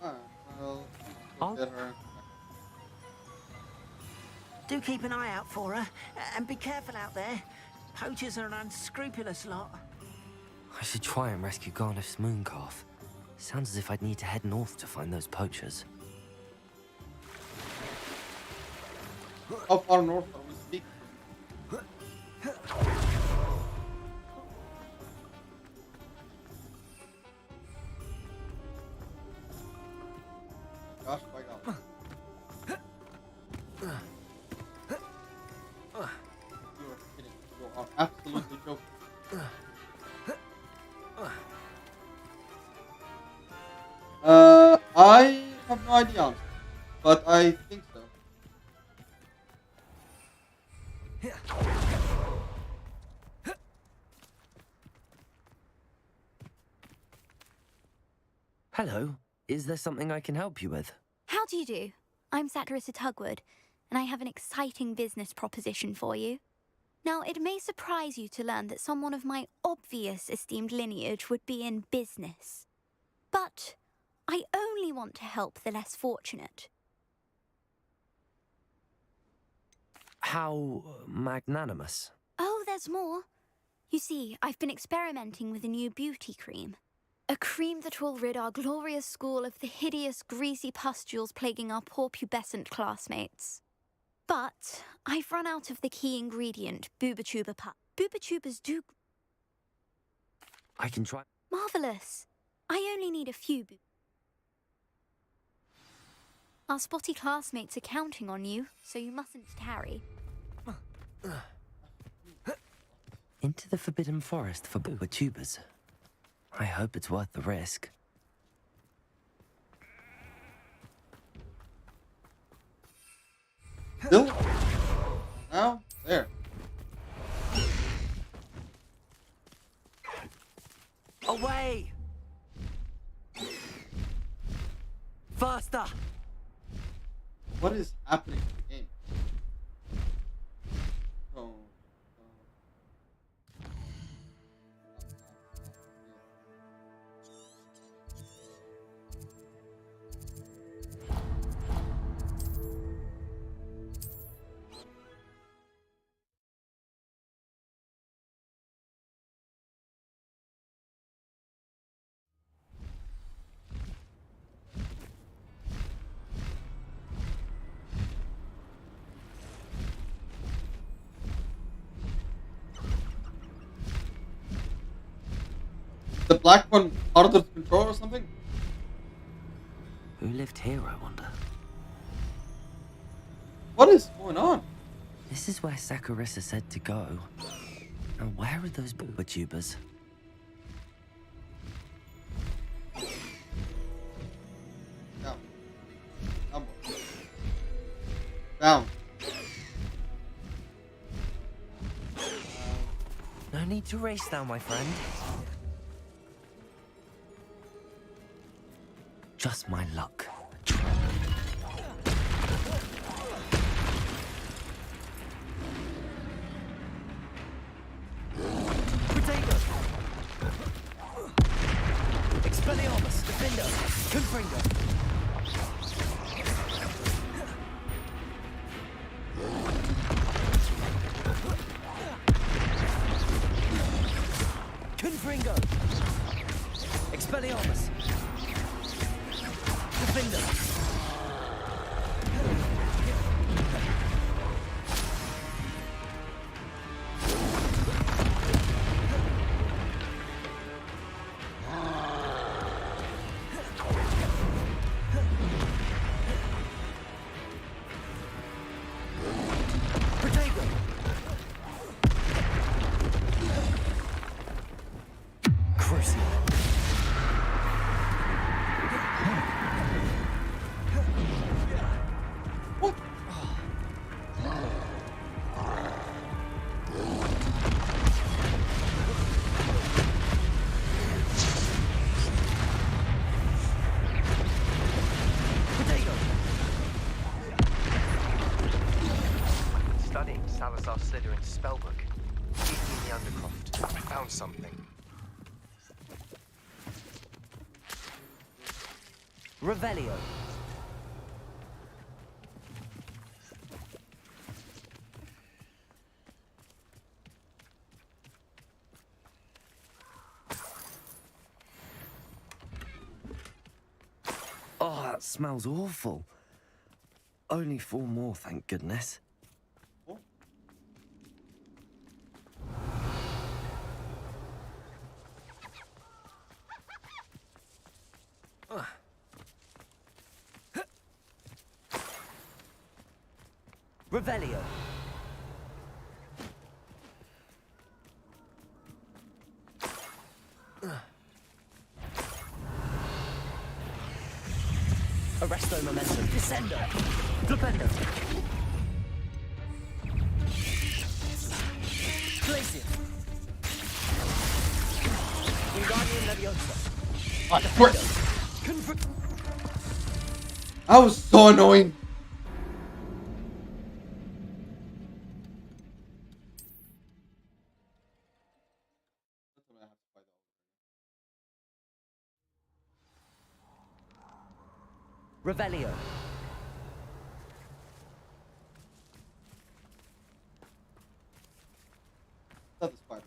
Well, let's get her. Do keep an eye out for her, and be careful out there. Poachers are an unscrupulous lot. I should try and rescue Garniff's mooncalf. Sounds as if I'd need to head north to find those poachers. How far north are we speaking? Gosh, my God. You are kidding. You are absolutely joking. I have no idea, honestly, but I think so. Hello. Is there something I can help you with? How do you do? I'm Saturissa Tugwood, and I have an exciting business proposition for you. Now, it may surprise you to learn that someone of my obvious esteemed lineage would be in business. But I only want to help the less fortunate. How magnanimous. Oh, there's more. You see, I've been experimenting with a new beauty cream. A cream that will rid our glorious school of the hideous, greasy pustules plaguing our poor pubescent classmates. But I've run out of the key ingredient, Booba-Tuba pup. Booba-Tubas do... I can try. Marvellous. I only need a few Our spotty classmates are counting on you, so you mustn't tarry. Into the Forbidden Forest for Booba-Tubas. I hope it's worth the risk. Still? Now? There. Away! Faster! What is happening to the game? Oh. The black one harder to control or something? Who lived here, I wonder? What is going on? This is where Saccharissa said to go. Now where are those Booba-Tubas? Down. Down. Down. No need to race now, my friend. Just my luck. Confringo. Confringo. Expelliarmus. Defender. Studying Salazar Slytherin's spellbook. Deep in the Undercroft. I found something. Revelio. Oh, that smells awful. Only 4 more, thank goodness. Revelio. Arresto momentum. Descendo. Flipendo. Glacier. Wingardium Leviosa. What the frick? That was so annoying. Revelio. That's fine.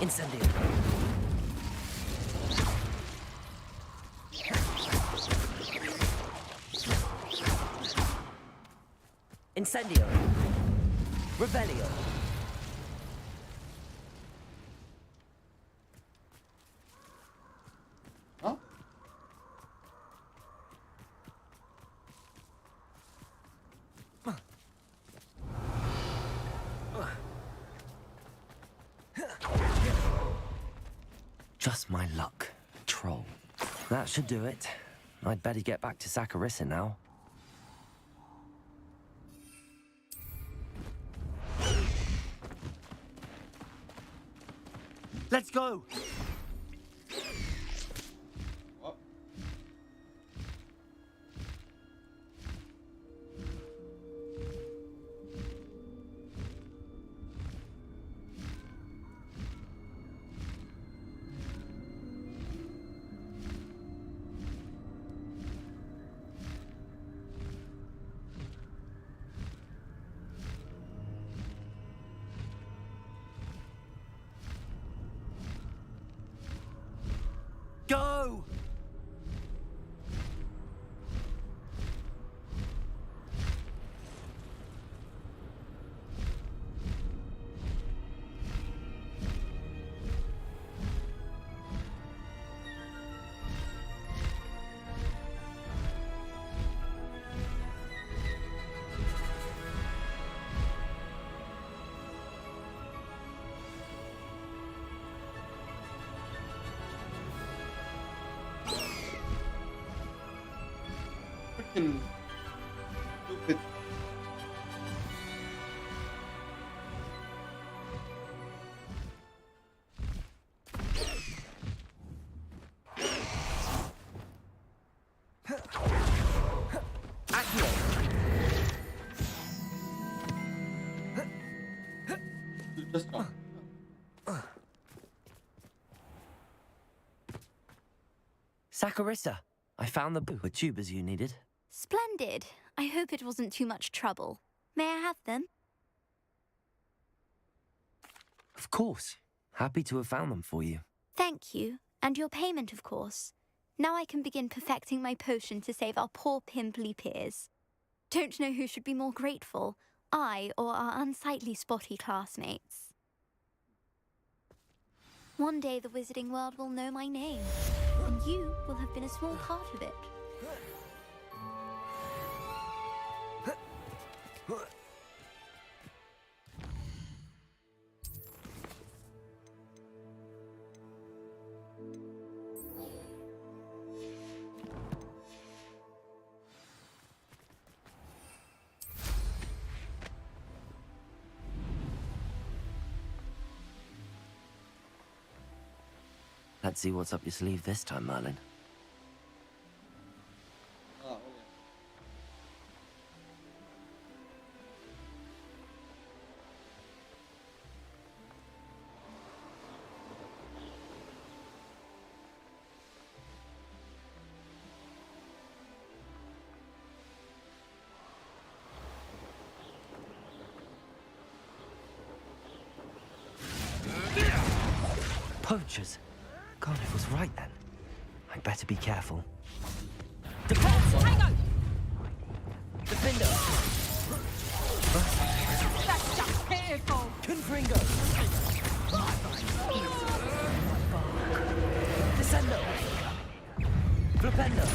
Incendio. Incendio. Revelio. Huh? Just my luck, troll. That should do it. I'd better get back to Zacharissa now. Let's go! Go! Freaking stupid. Dude, just go. Carissa, I found the tubers you needed. Splendid. I hope it wasn't too much trouble. May I have them? Of course. Happy to have found them for you. Thank you. And your payment, of course. Now I can begin perfecting my potion to save our poor pimply peers. Don't know who should be more grateful, I or our unsightly spotty classmates. One day the wizarding world will know my name, and you will have been a small part of it. Let's see what's up your sleeve this time, Merlin. Ah, okay. Poachers! God, I was right then. I'd better be careful. Defense, Tango! Defender! That's just pitiful! Confringo! Descendo! Flipendo!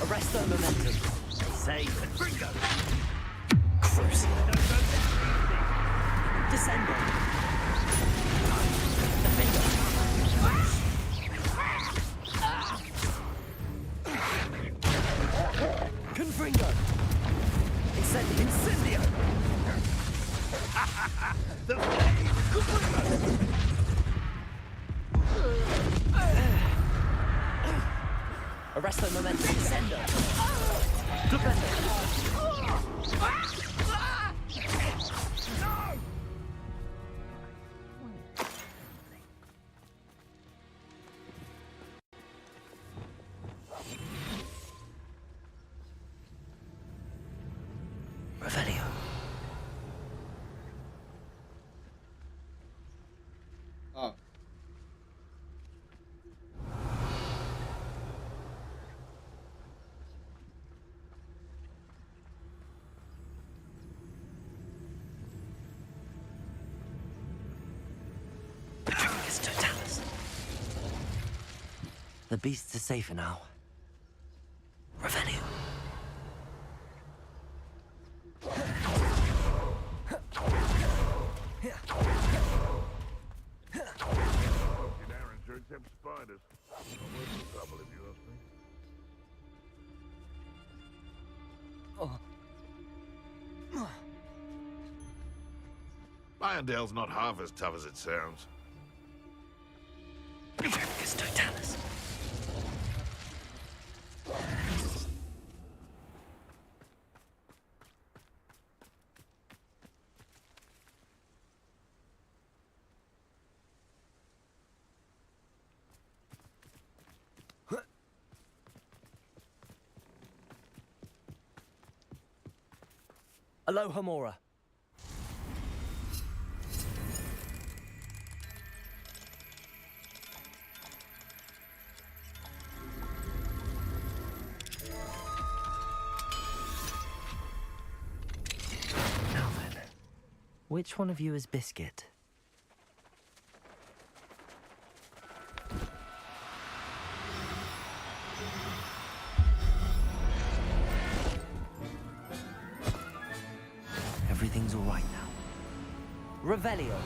Arrest their momentum. Say Confringo! Cruise! Descendo! Confringo! Incendio! The Arrest the momentum. Incendio! Flipendo! Revelio. Oh. Patricius Totalis. The beasts are safer now. Revelio. Except spiders. Not worth the trouble, if you ask me. Irondale's not half as tough as it sounds. Patricius Totalis. Aloha Mora. Now then, which one of you is Biscuit? Everything's all right now. Revelio.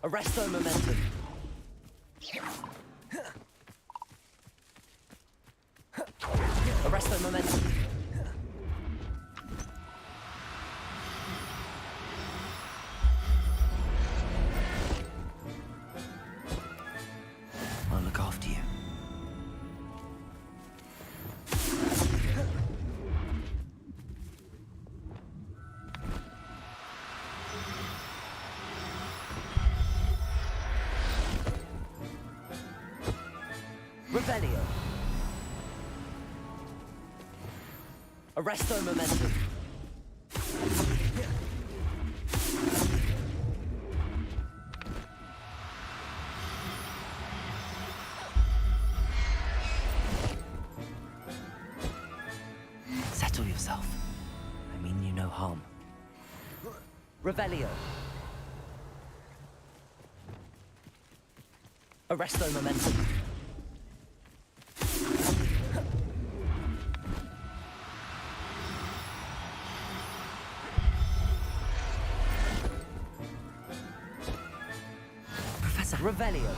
Arresto momentum. Arresto momentum. I'll look after you. Arresto momentum. Settle yourself. I mean you no harm. Revelio. Arresto momentum. Professor Revelio.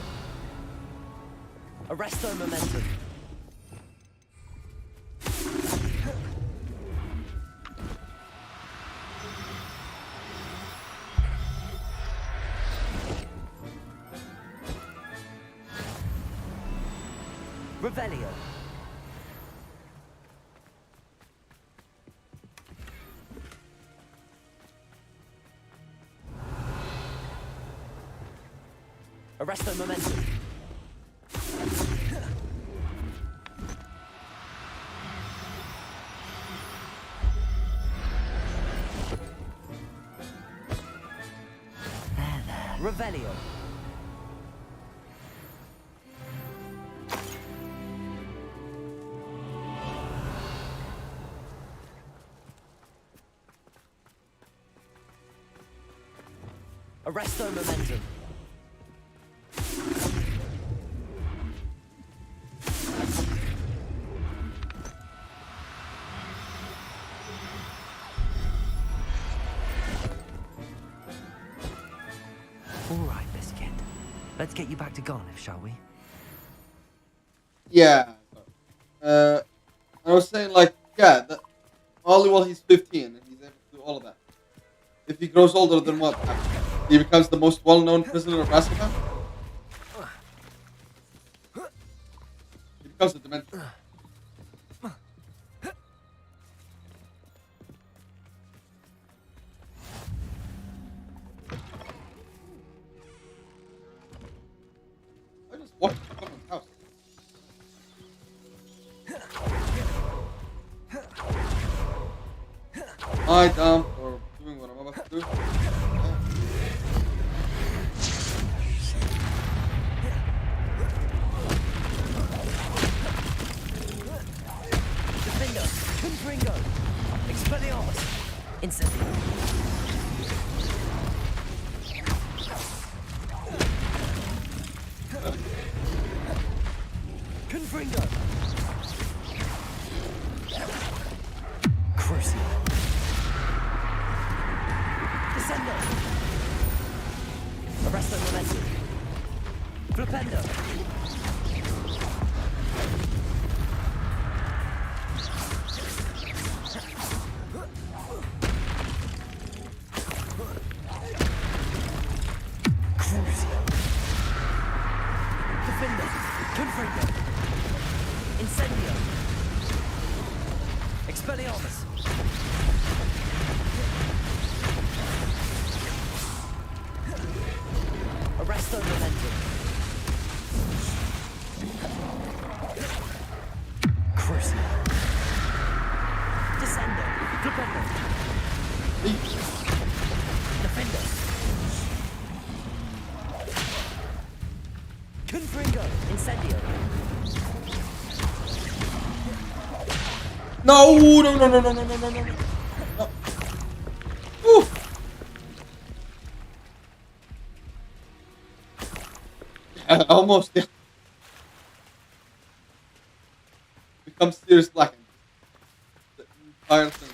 Arresto momentum. Revelio. Arresto momentum. There. Revelio. Arresto momentum. All right, Biscuit. Let's get you back to Garniff, shall we? Yeah. I was saying, like, yeah, that only while he's 15 and he's able to do all of that. If he grows older, then what? He becomes the most well-known prisoner of Azkaban? He becomes a Dementor. I just walked to someone's house. Hi, Dom, for doing what I'm about to do. Defender, Confringo, Expelliarmus, Incendio. Confringo. Crucio. Descendo. Arresto momentum. Flipendo. Crucio. Defender. Confringo. Incendio. Expelliarmus. Arresto momentum. Crucio. Descendo. Flipendo. Defender. Confringo. Incendio. No, no, no, no, no, no, no, no, no. Woo. Almost, yeah. Becomes Sirius Black. The entire thing.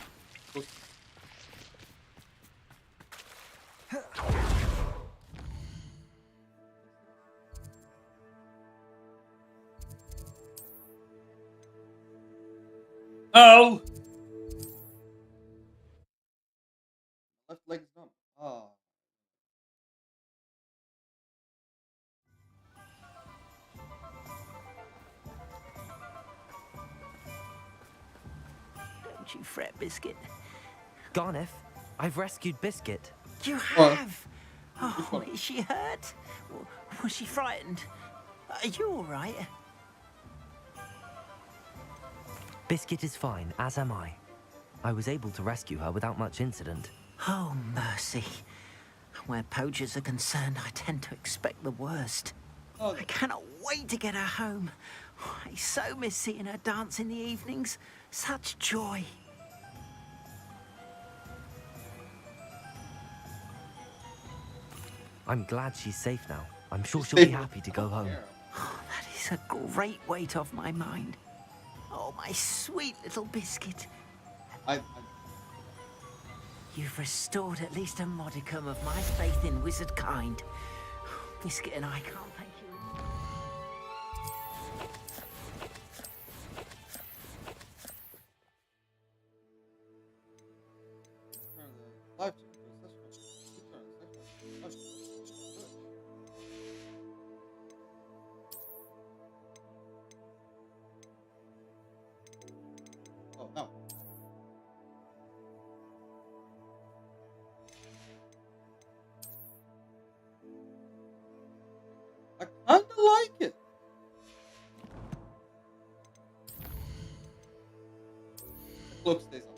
Oh! Left leg is numb. Oh. Don't you fret, Biscuit. Garniff, I've rescued Biscuit. You have? Oh, is she hurt? Was she frightened? Are you all right? Biscuit is fine, as am I. I was able to rescue her without much incident. Oh, mercy. Where poachers are concerned, I tend to expect the worst. I cannot wait to get her home. I so miss seeing her dance in the evenings. Such joy. I'm glad she's safe now. I'm sure she'll be happy to go home. Oh, that is a great weight off my mind. Oh, my sweet little biscuit. You've restored at least a modicum of my faith in wizard kind. Biscuit and I can't thank you. Oh, no. I kinda like it. The cloak stays on.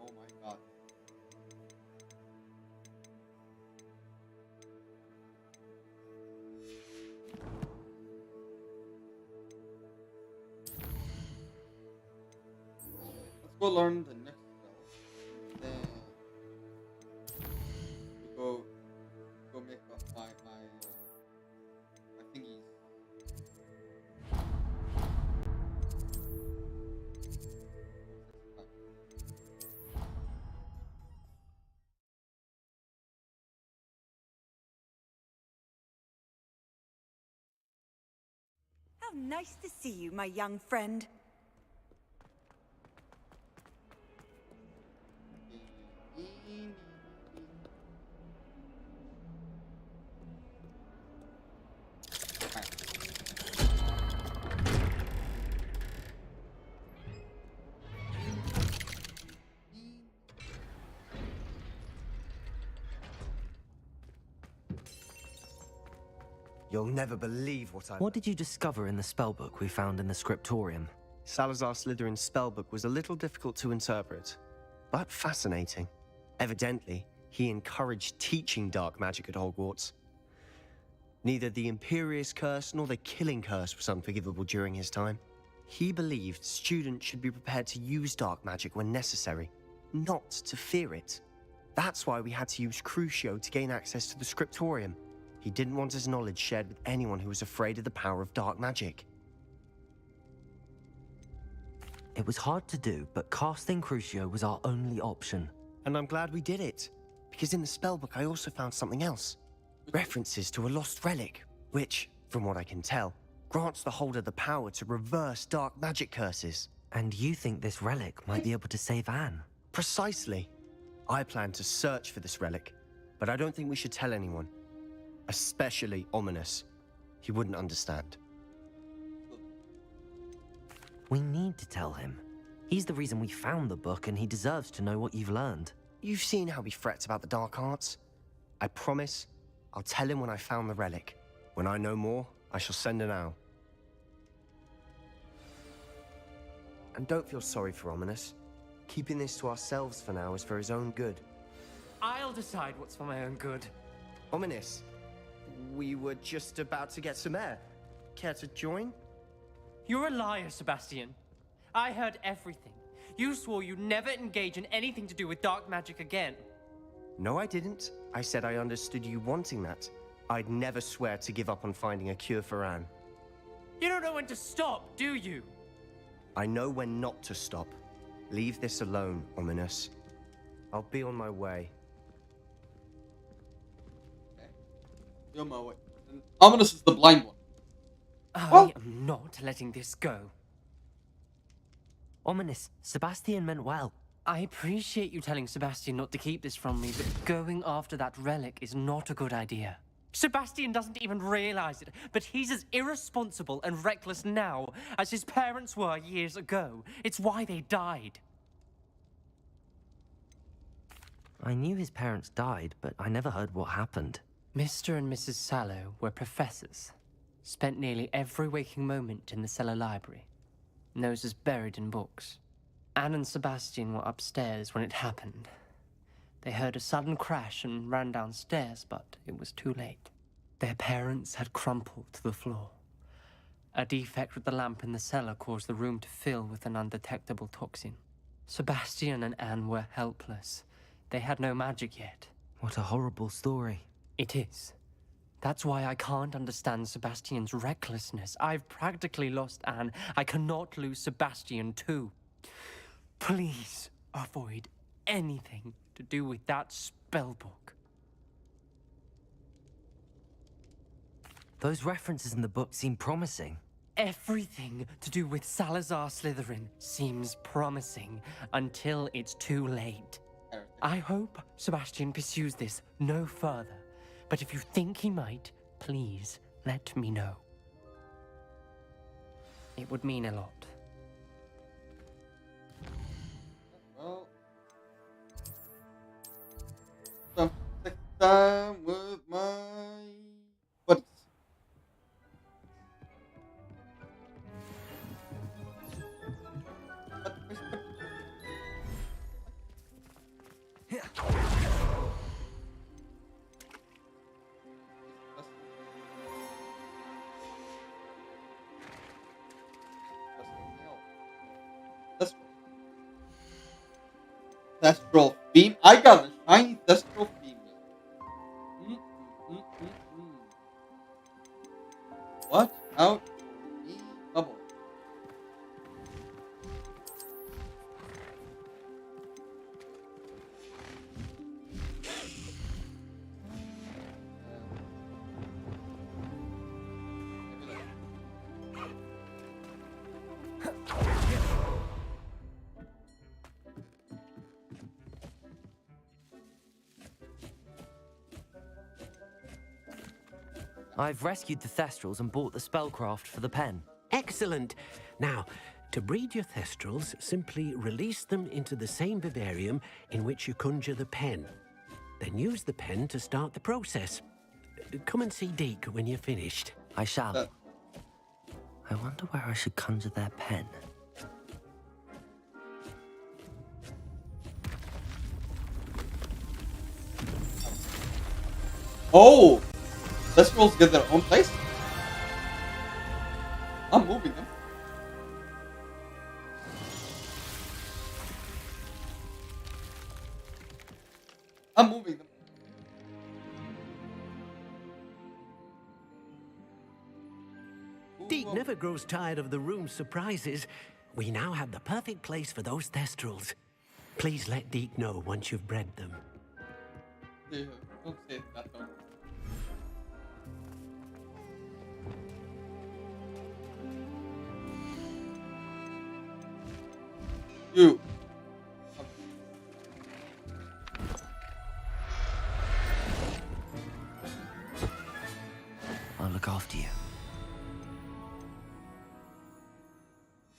Oh my god. Let's go learn the next spell. Then we go make up my thingies. How nice to see you, my young friend. You'll never believe what I... What did you discover in the spellbook we found in the scriptorium? Salazar Slytherin's spellbook was a little difficult to interpret, but fascinating. Evidently, he encouraged teaching dark magic at Hogwarts. Neither the Imperious Curse nor the Killing Curse was unforgivable during his time. He believed students should be prepared to use dark magic when necessary, not to fear it. That's why we had to use Crucio to gain access to the scriptorium. He didn't want his knowledge shared with anyone who was afraid of the power of dark magic. It was hard to do, but casting Crucio was our only option. And I'm glad we did it, because in the spellbook I also found something else. References to a lost relic, which, from what I can tell, grants the holder the power to reverse dark magic curses. And you think this relic might be able to save Anne? Precisely. I plan to search for this relic, but I don't think we should tell anyone. Especially Ominis. He wouldn't understand. We need to tell him. He's the reason we found the book, and he deserves to know what you've learned. You've seen how he frets about the dark arts. I promise I'll tell him when I found the relic. When I know more, I shall send an owl. And don't feel sorry for Ominis. Keeping this to ourselves for now is for his own good. I'll decide what's for my own good. Ominis, we were just about to get some air. Care to join? You're a liar, Sebastian. I heard everything. You swore you'd never engage in anything to do with dark magic again. No, I didn't. I said I understood you wanting that. I'd never swear to give up on finding a cure for Anne. You don't know when to stop, do you? I know when not to stop. Leave this alone, Ominous. I'll be on my way. You're my way. And Ominous is the blind one. I am not letting this go. Ominous, Sebastian meant well. I appreciate you telling Sebastian not to keep this from me, but going after that relic is not a good idea. Sebastian doesn't even realize it, but he's as irresponsible and reckless now as his parents were years ago. It's why they died. I knew his parents died, but I never heard what happened. Mr. and Mrs. Sallow were professors. Spent nearly every waking moment in the cellar library. Noses buried in books. Anne and Sebastian were upstairs when it happened. They heard a sudden crash and ran downstairs, but it was too late. Their parents had crumpled to the floor. A defect with the lamp in the cellar caused the room to fill with an undetectable toxin. Sebastian and Anne were helpless. They had no magic yet. What a horrible story. It is. That's why I can't understand Sebastian's recklessness. I've practically lost Anne. I cannot lose Sebastian too. Please avoid anything to do with that spellbook. Those references in the book seem promising. Everything to do with Salazar Slytherin seems promising until it's too late. I hope Sebastian pursues this no further. But if you think he might, please let me know. It would mean a lot. Well, some time with my buddies. Thestral theme. I got a shiny Thestral female. Watch out for the bubble. I've rescued the Thestrals and bought the spellcraft for the pen. Excellent. Now, to breed your Thestrals, simply release them into the same vivarium in which you conjure the pen. Then use the pen to start the process. Come and see Deke when you're finished. I shall. I wonder where I should conjure their pen. Oh! Thestrals get their own place? I'm moving them. I'm moving them. Deke never grows tired of the room's surprises. We now have the perfect place for those Thestrals. Please let Deke know once you've bred them. Yeah, don't say it that way. You. I'll look after you.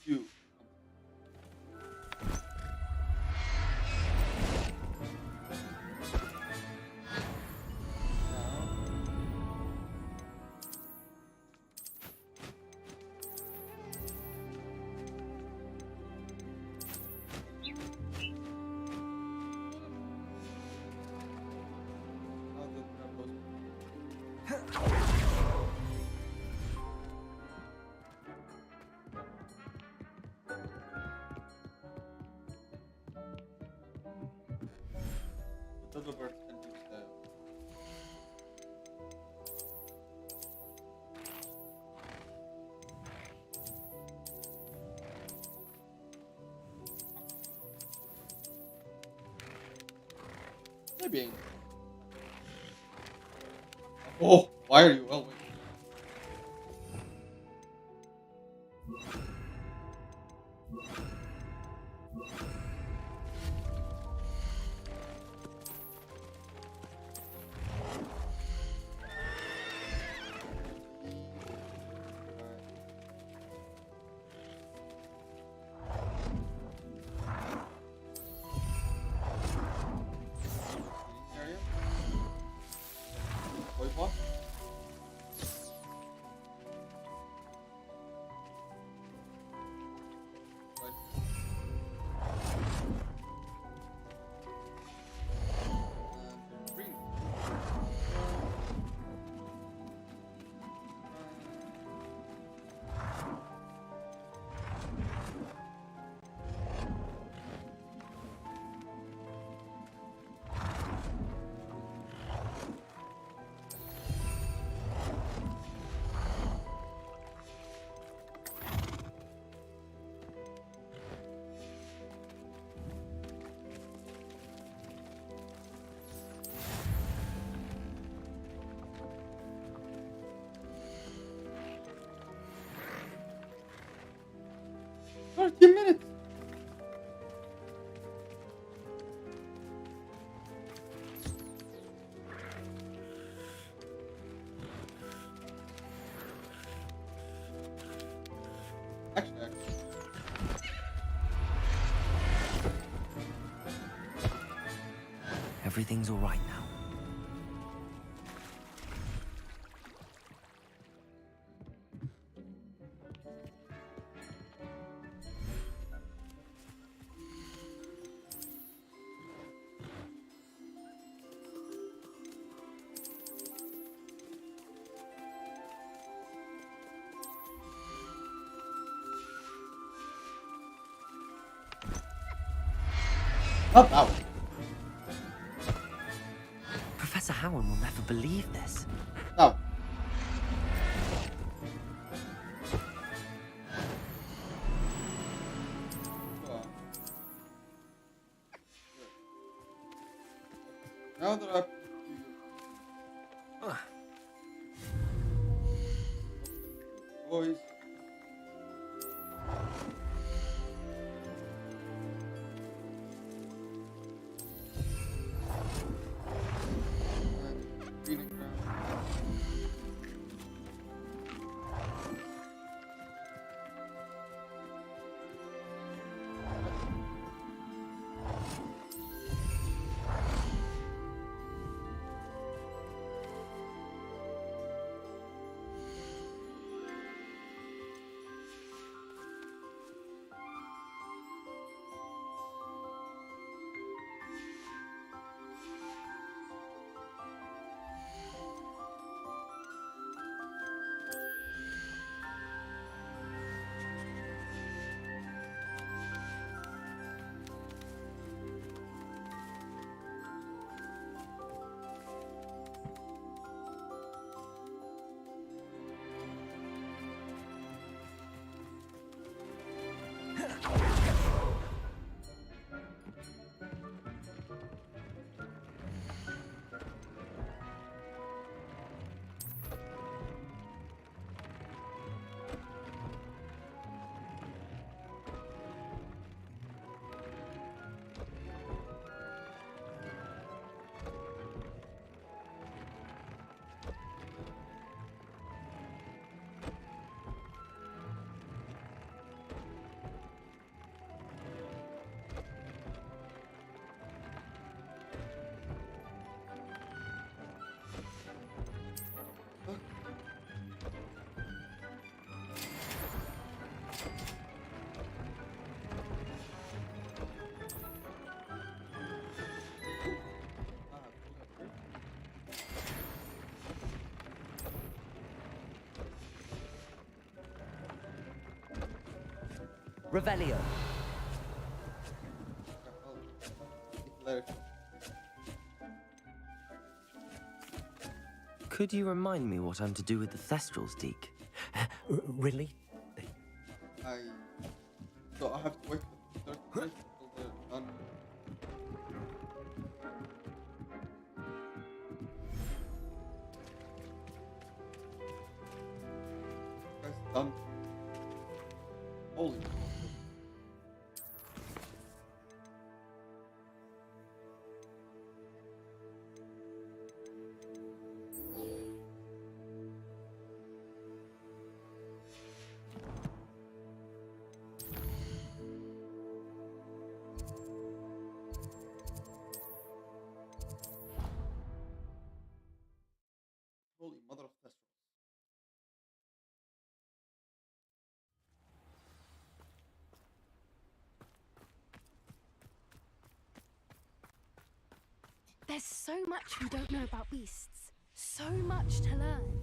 You. Little birds can do so. Maybe. Oh, why are you well? Minutes. Actually. Everything's all right now. Not that one. Professor Howard will never believe this. No. Now that I boys. Revelio. Later. Could you remind me what I'm to do with the Thestrals, Deke? Really? So I have to wait for the 30 minutes until they're done. Guys, done. Holy. Holy mother of Thestrals. There's so much we don't know about beasts. So much to learn.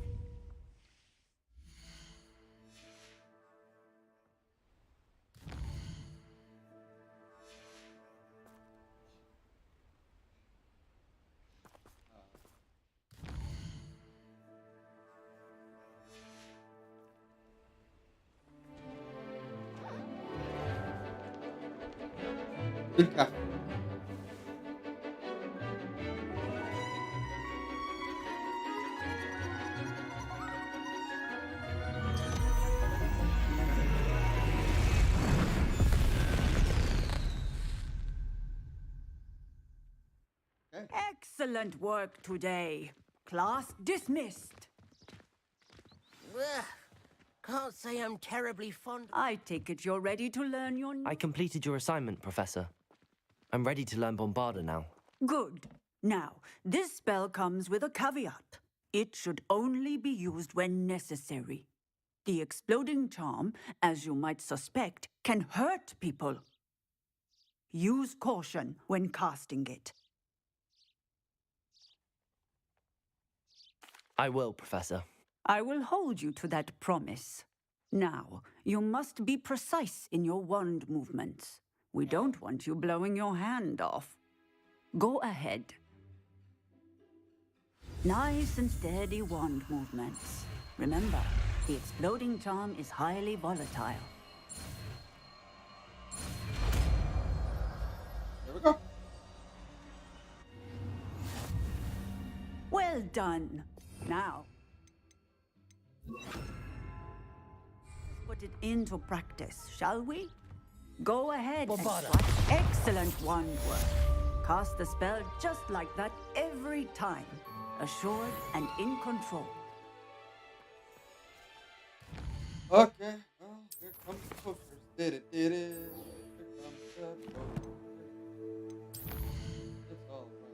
Good cafe. Excellent work today. Class dismissed. Ugh, can't say I'm terribly fond. I take it you're ready to learn your... I completed your assignment, Professor. I'm ready to learn Bombarda now. Good. Now, this spell comes with a caveat. It should only be used when necessary. The exploding charm, as you might suspect, can hurt people. Use caution when casting it. I will, Professor. I will hold you to that promise. Now, you must be precise in your wand movements. We don't want you blowing your hand off. Go ahead. Nice and steady wand movements. Remember, the exploding charm is highly volatile. There we go. Well done. Now, put it into practice, shall we? Go ahead and Bombarda. try. Excellent wand work. Cast the spell just like that every time. Assured and in control. Okay. Well, here comes the posters. Did it. Here comes the posters. It's all right.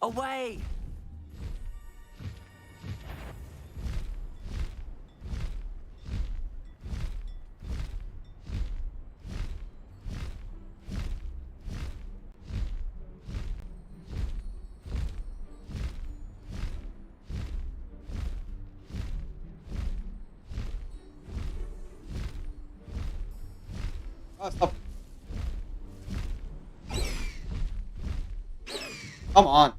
Away! Ah, stop. Come on.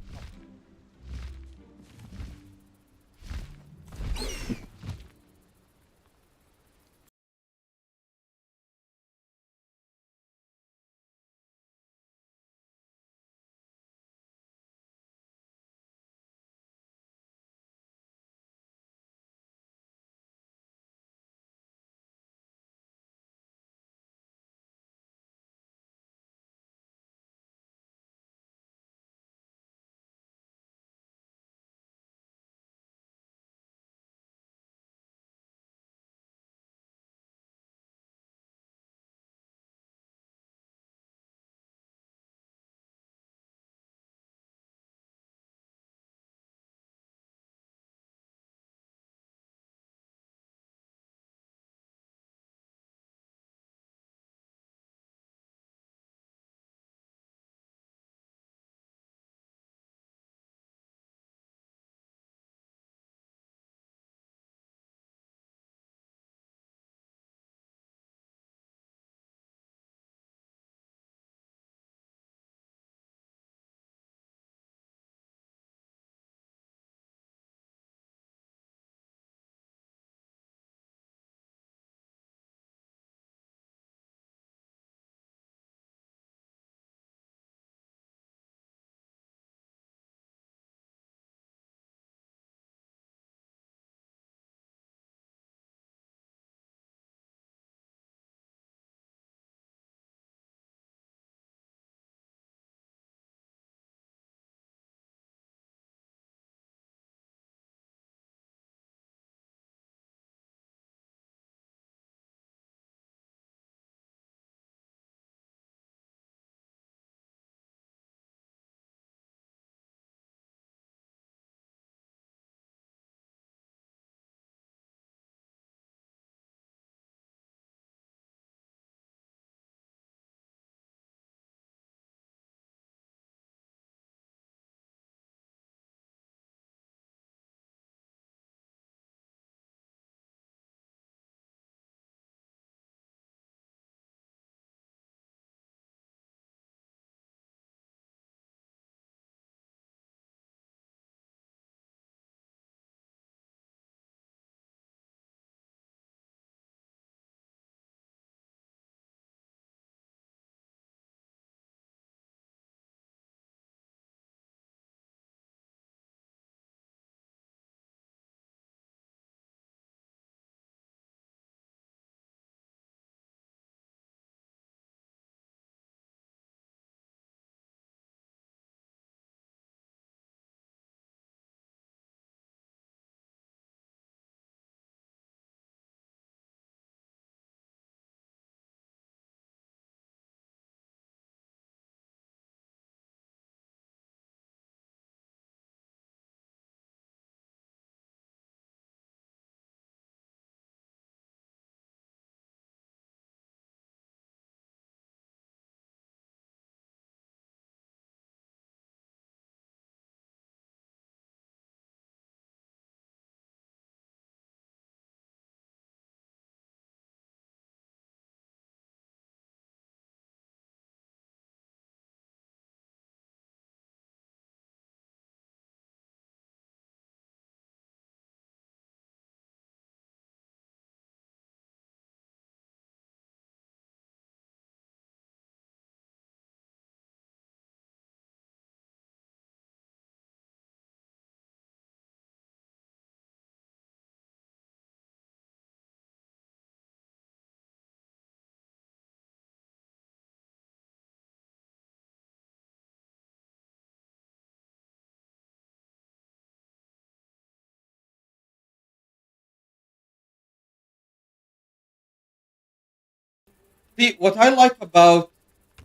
See, what I like about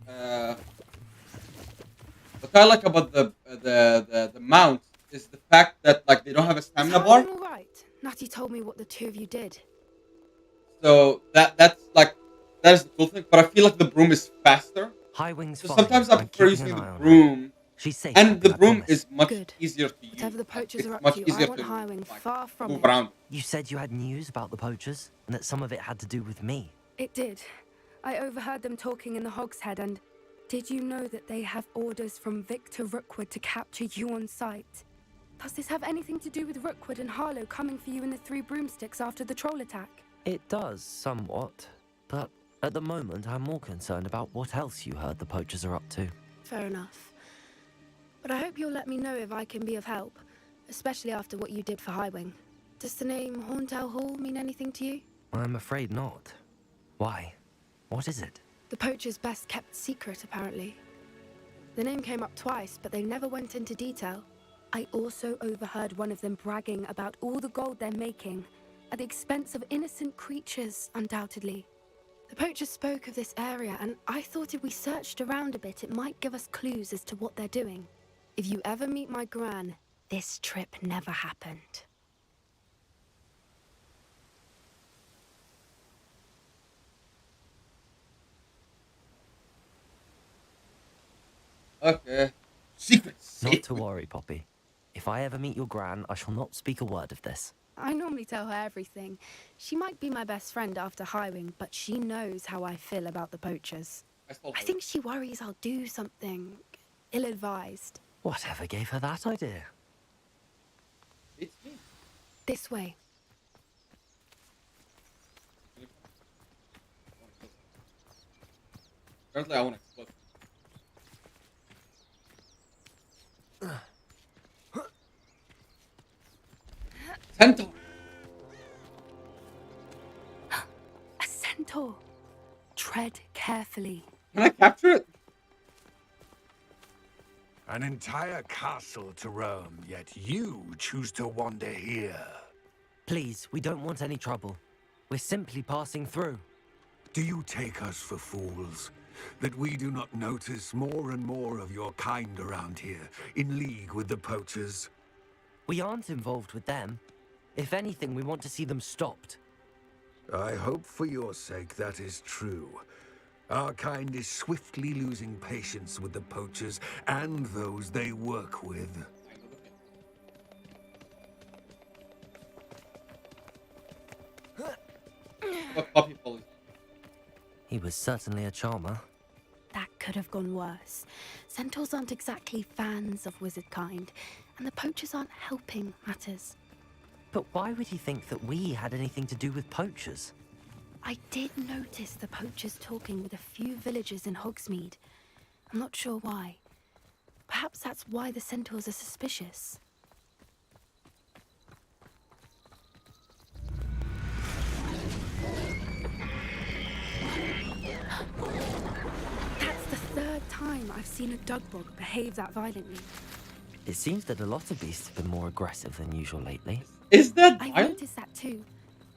the mounts is the fact that like they don't have a stamina bar. All right. Natty told me what the two of you did. So that's like that is the cool thing. But I feel like the broom is faster. Highwing's So fine. sometimes I I'm prefer keeping using an the eye on her. broom. She's safe, And the I broom promise. is much Good. easier to use. Whatever the poachers It's are up much to, I easier want to Highwing far from move it. around. You said you had news about the poachers, and that some of it had to do with me. It did. I overheard them talking in the Hogshead, and did you know that they have orders from Victor Rookwood to capture you on sight? Does this have anything to do with Rookwood and Harlow coming for you in the Three Broomsticks after the troll attack? It does, somewhat. But at the moment, I'm more concerned about what else you heard the poachers are up to. Fair enough. But I hope you'll let me know if I can be of help, especially after what you did for Highwing. Does the name Horntail Hall mean anything to you? I'm afraid not. Why? What is it? The poachers' best kept secret, apparently. The name came up twice, but they never went into detail. I also overheard one of them bragging about all the gold they're making, at the expense of innocent creatures, undoubtedly. The poachers spoke of this area, and I thought if we searched around a bit, it might give us clues as to what they're doing. If you ever meet my gran, this trip never happened. Okay. Secrets. Not to worry, Poppy. If I ever meet your gran, I shall not speak a word of this. I normally tell her everything. She might be my best friend after Highwing, but she knows how I feel about the poachers. I think she worries I'll do something ill-advised. Whatever gave her that idea? It's me. This way. Apparently, I want to explode. Centaur. A centaur. Tread carefully. Can I capture it? An entire castle to roam, yet you choose to wander here. Please, we don't want any trouble. We're simply passing through. Do you take us for fools? That we do not notice more and more of your kind around here, in league with the poachers? We aren't involved with them. If anything, we want to see them stopped. I hope for your sake that is true. Our kind is swiftly losing patience with the poachers and those they work with. He was certainly a charmer. That could have gone worse. Centaurs aren't exactly fans of wizard kind, and the poachers aren't helping matters. But why would he think that we had anything to do with poachers? I did notice the poachers talking with a few villagers in Hogsmeade. I'm not sure why. Perhaps that's why the centaurs are suspicious. That's the third time I've seen a Dugbog behave that violently. It seems that a lot of beasts have been more aggressive than usual lately. Is that I've violent? noticed that too.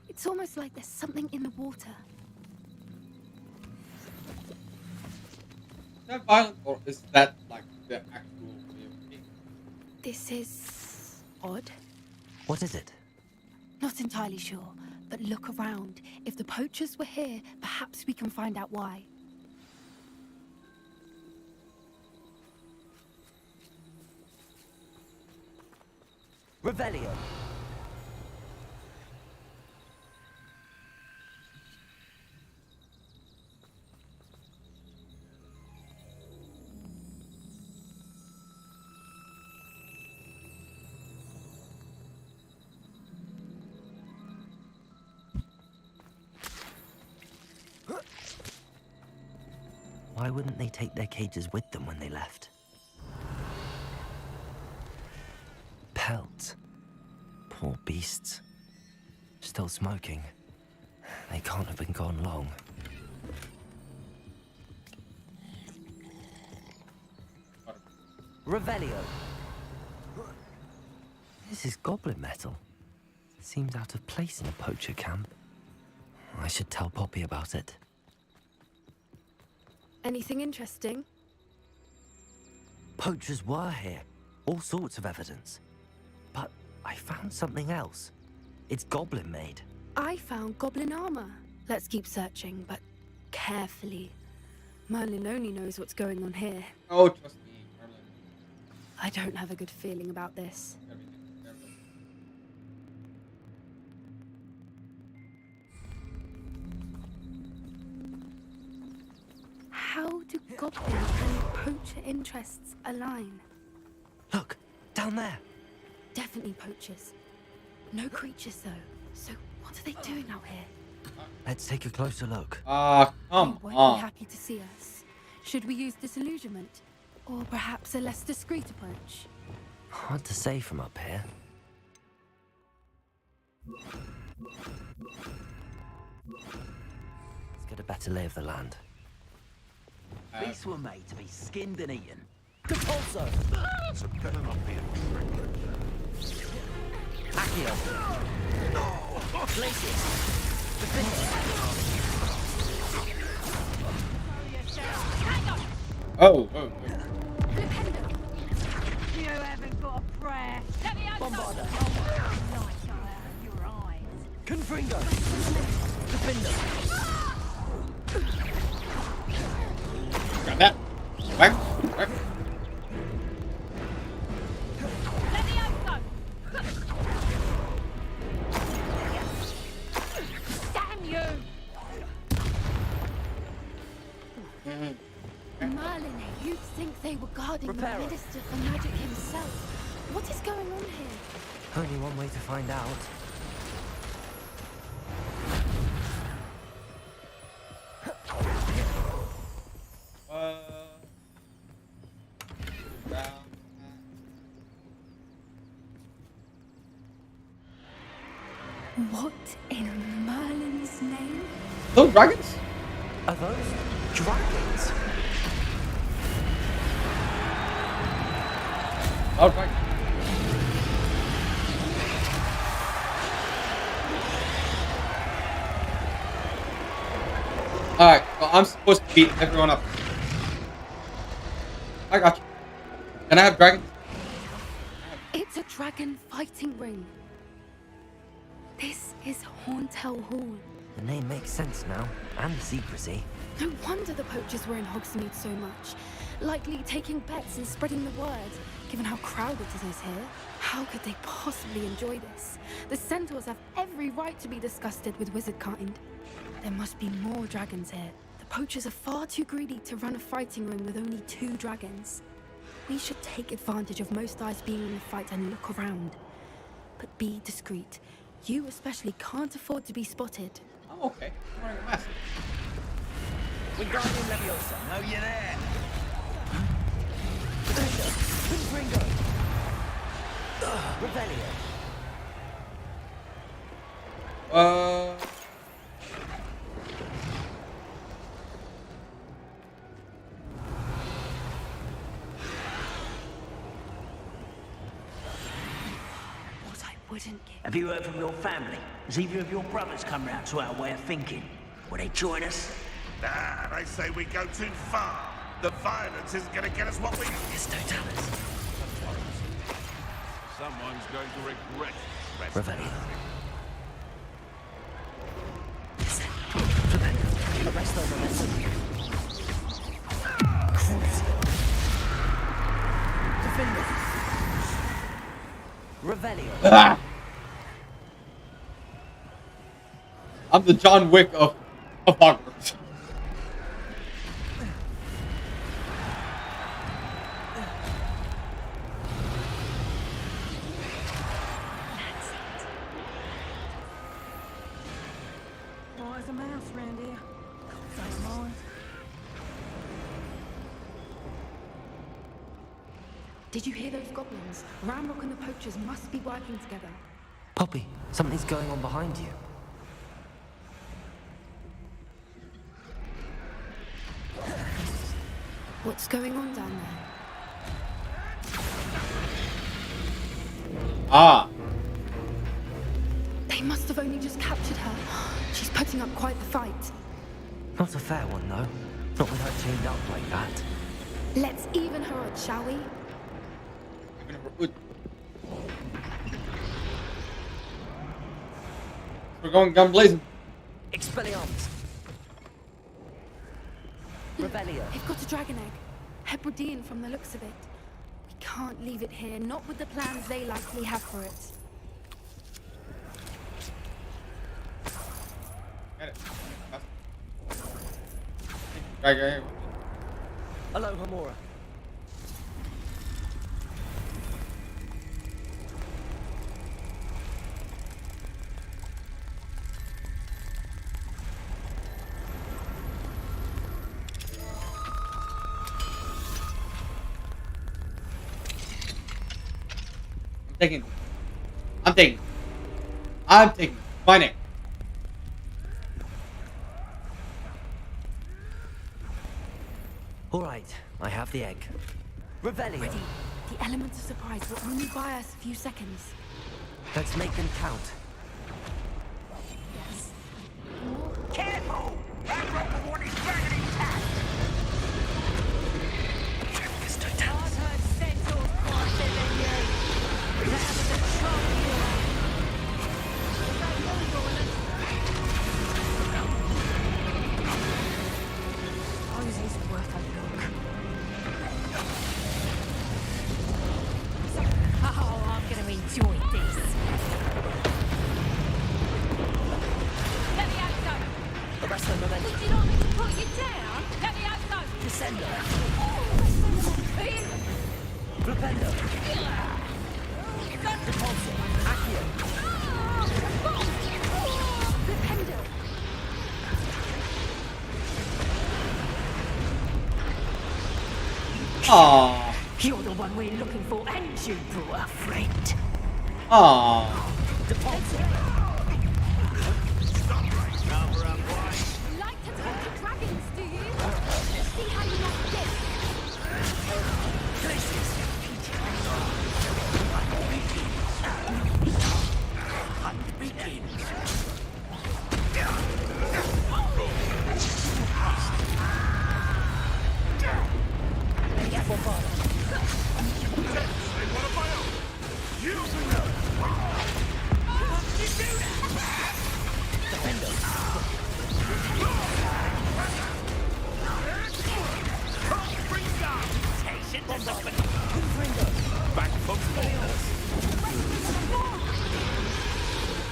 It's almost like there's something in the water. Is that violent, or is that like the actual way of being? This is odd. What is it? Not entirely sure, but look around. If the poachers were here, perhaps we can find out why. Revelio. Why wouldn't they take their cages with them when they left? Pelts. Poor beasts. Still smoking. They can't have been gone long. Revelio. This is goblin metal. Seems out of place in a poacher camp. I should tell Poppy about it. Anything interesting? Poachers were here. All sorts of evidence. But I found something else. It's goblin made. I found goblin armor. Let's keep searching, but carefully. Merlin only knows what's going on here. Oh, trust me, Merlin. I don't have a good feeling about this. How do goblin and poacher interests align? Look, down there. Definitely poachers. No creatures, though. So what are they doing out here? Let's take a closer look. Come They won't on. be happy to see us. Should we use disillusionment? Or perhaps a less discreet approach? Hard to say from up here. Let's get a better lay of the land. Beasts were made to be skinned and eaten. Compulso! So better not be a trick. Accio! Oh. You haven't got a prayer. Let me Bombarda. Your eyes. Confringo! Defender! Got that. Back. Damn you! Merlin, you'd think they were guarding the Reparo. Minister for Magic himself. What is going on here? Only one way to find out. What in Merlin's name? Those dragons? Are those dragons? Oh, dragons. Alright, well, I'm supposed to beat everyone up. I got you. Can I have dragons? It's a dragon fighting ring. This is Hauntel Hall. The name makes sense now, and the secrecy. No wonder the poachers were in Hogsmeade so much. Likely taking bets and spreading the word, given how crowded it is here. How could they possibly enjoy this? The centaurs have every right to be disgusted with wizard kind. There must be more dragons here. The poachers are far too greedy to run a fighting ring with only 2 dragons. We should take advantage of most eyes being in the fight and look around. But be discreet. You especially can't afford to be spotted. I'm okay. I'm wearing a mask. Wingardium Leviosa. Oh, you're there. Confringo! Revelio! What I wouldn't give. Have you heard from your family? Has either of your brothers come round to our way of thinking? Will they join us? Nah, they say we go too far. The violence isn't going to get us what we... It's Totalis. Someone's going to regret Revelio. Arresto momentum. Defender. Revelio. Ah! I'm the John Wick of Hogwarts. Oh, there's a mouse around here. Don't mind. Did you hear those goblins? Ramrock and the poachers must be working together. Poppy, something's going on behind you. What's going on down there? Ah. They must have only just captured her. She's putting up quite the fight. Not a fair one, though. Not with her chained up like that. Let's even her out, shall we? Even if we're good. We're going gun blazing. Expelliarmus. Revelio. They've got a dragon egg. Hebridean from the looks of it. We can't leave it here, not with the plans they likely have for it. Get it. Right. Hello, Hamura. I'm taking my name. All right, I have the egg. Revelio. Ready. The element of surprise will only buy us a few seconds. Let's make them count. Yes. Careful! Ranrock will want his dragon intact! I've heard centaurs quieter than you. That was a trouble you. Rosie's worth a look. Oh, I'm gonna enjoy this. Let me out, though. Arrest the momentum. Would you like me to put you down? Let me out, though. Descendo. In. Flipendo. Depulso. Accio. Flipendo. Aww. You're the one we're looking for, and you brought a friend. Aww. Depulso. You like to talk to dragons, do you? Let's see how you like this.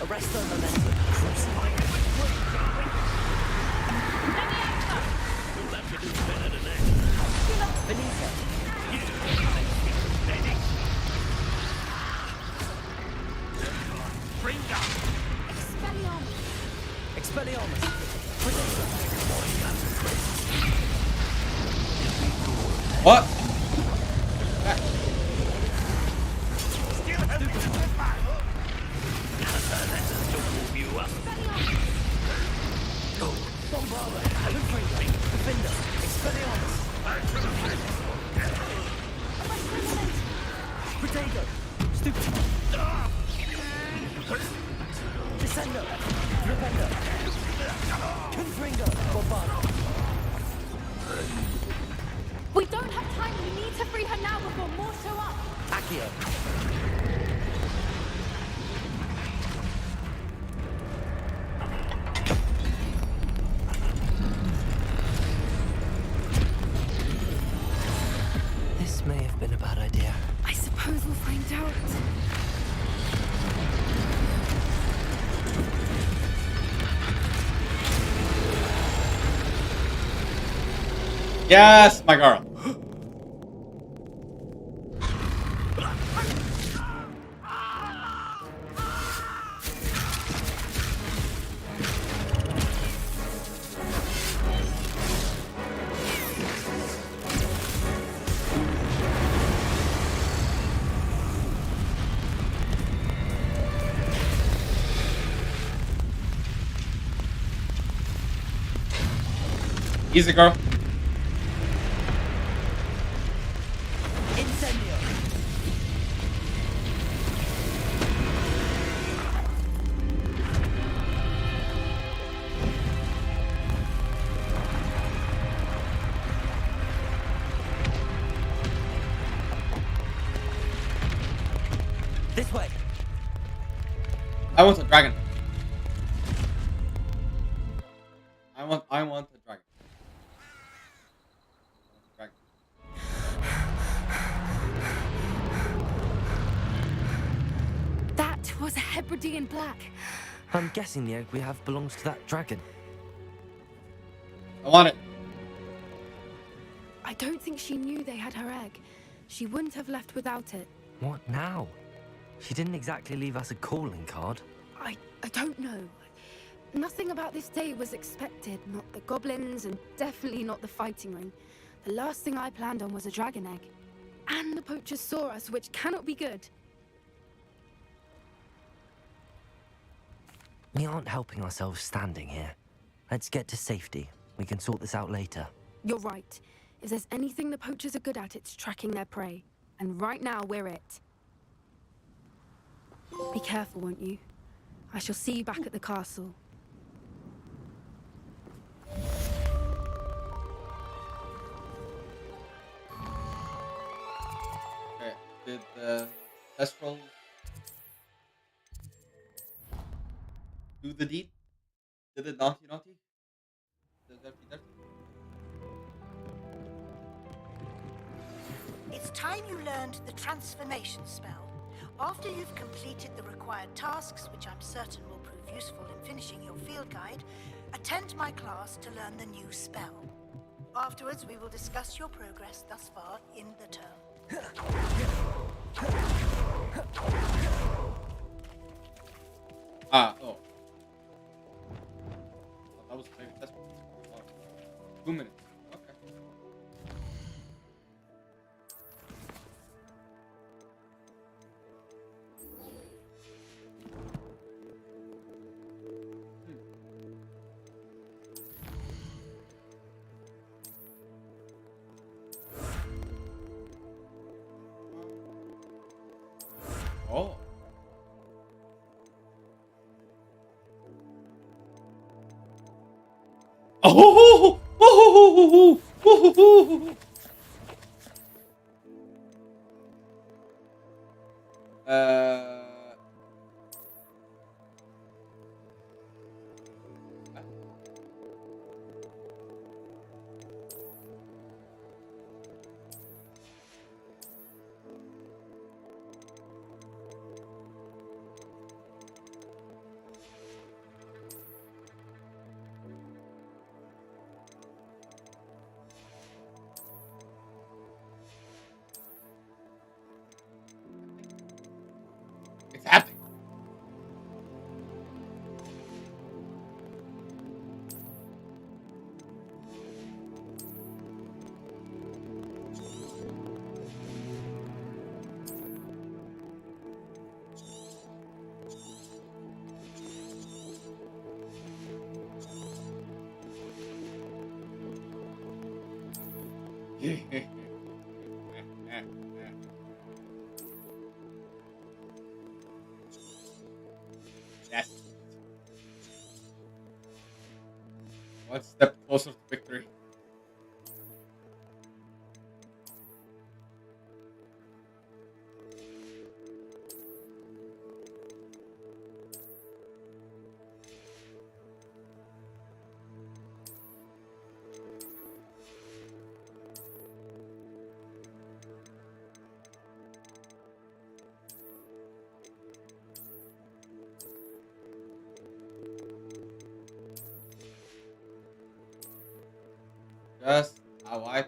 Arrest the momentum. Crucify. We'll have to do better than that. Benito. Bring down! Expelliarmus. Expelliarmus. What? Still have it in the fire! Bombarda. Infringement. Defender. Expelliarmus. Protego. Stupid. Descendo. Flipendo. Confringo. Bombarda. We don't have time. We need to free her now before more show up. Accio. This may have been a bad idea. I suppose we'll find out. Yes, my girl. Easy, girl. Incendio. I want a dragon. I want a dragon. That was a Hebridean black. I'm guessing the egg we have belongs to that dragon. I want it. I don't think she knew they had her egg. She wouldn't have left without it. What now? She didn't exactly leave us a calling card. I don't know. Nothing about this day was expected. Not the goblins, and definitely not the fighting ring. The last thing I planned on was a dragon egg. And the poachers saw us, which cannot be good. We aren't helping ourselves standing here. Let's get to safety. We can sort this out later. You're right. If there's anything the poachers are good at, it's tracking their prey. And right now, we're it. Be careful, won't you? I shall see you back at the castle. Okay, did the test roll do the deed? Did it naughty? Did it dirty? It's time you learned the transformation spell. After you've completed the required tasks, which I'm certain will prove useful in finishing your field guide, attend my class to learn the new spell. Afterwards, we will discuss your progress thus far in the term. Oh. That was maybe test. 2 minutes. Okay. Oh. Oh. It's happening. Yes. One step closer to victory. Just how I.